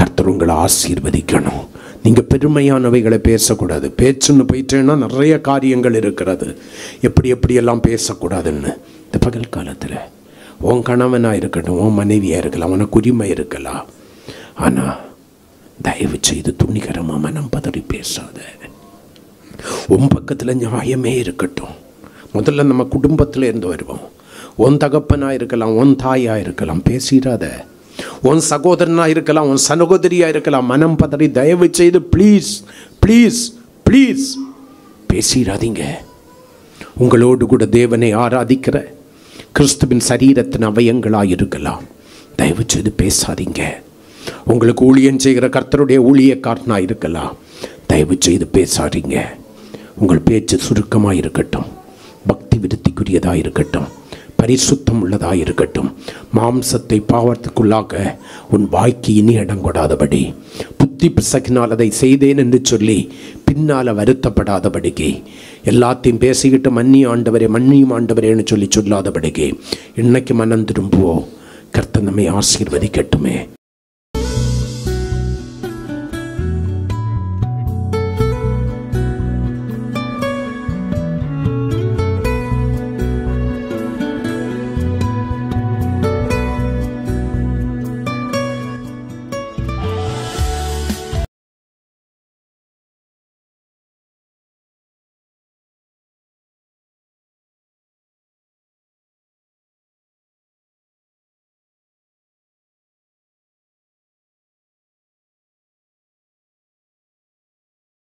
கர்த்தர் உங்களை ஆசீர்வதிக்கணும். நீங்கள் பெருமையானவைகளை பேசக்கூடாது. பேச்சுன்னு போயிட்டேன்னா நிறைய காரியங்கள் இருக்கிறது. எப்படியெல்லாம் பேசக்கூடாதுன்னு இந்த பகல் காலத்தில் உன் கணவனாக இருக்கட்டும், உன் மனைவியாக இருக்கலாம், உனக்கு உரிமை இருக்கலாம். ஆனால் தயவு செய்து துணிகரமாக மனம் பதறி பேசாத. உன் பக்கத்தில் நியாயமே இருக்கட்டும். முதல்ல நம்ம குடும்பத்தில் இருந்து வருவோம். உன் தகப்பனாக இருக்கலாம், உன் தாயாக இருக்கலாம், பேசிடாத. உன் சகோதரனாக இருக்கலாம், உன் சகோதரியாக இருக்கலாம், மனம் பதறி தயவு செய்து ப்ளீஸ் ப்ளீஸ் ப்ளீஸ் பேசிடாதீங்க. உங்களோடு கூட தேவனை ஆராதிக்கிற கிறிஸ்துவின் சரீரத்தின் அவயங்களாக இருக்கலாம், தயவு செய்து பேசாதீங்க. உங்களுக்கு ஊழியம் செய்கிற கர்த்தருடைய ஊழியக்காரனாக இருக்கலாம், தயவு செய்து பேசாதீங்க. உங்கள் பேச்சு சுருக்கமாக இருக்கட்டும், பக்தி விருத்திக்குரியதாக இருக்கட்டும், பரிசுத்தம் உள்ளதாக இருக்கட்டும். மாம்சத்தை பாவத்துக்குள்ளாக உன் வாய்க்கு இனி இடம் கொடாதபடி, புத்தி பிசகினால் அதை செய்தேன் என்று சொல்லி பின்னால் வருத்தப்படாதபடிக்கு, எல்லாத்தையும் பேசிக்கிட்டு மன்னியும் ஆண்டவரேன்னு சொல்லி சொல்லாதபடிக்கு இன்னைக்கு மனம் திரும்புவோம். கர்த்தர் நம்மை ஆசீர்வதிக்கட்டுமே.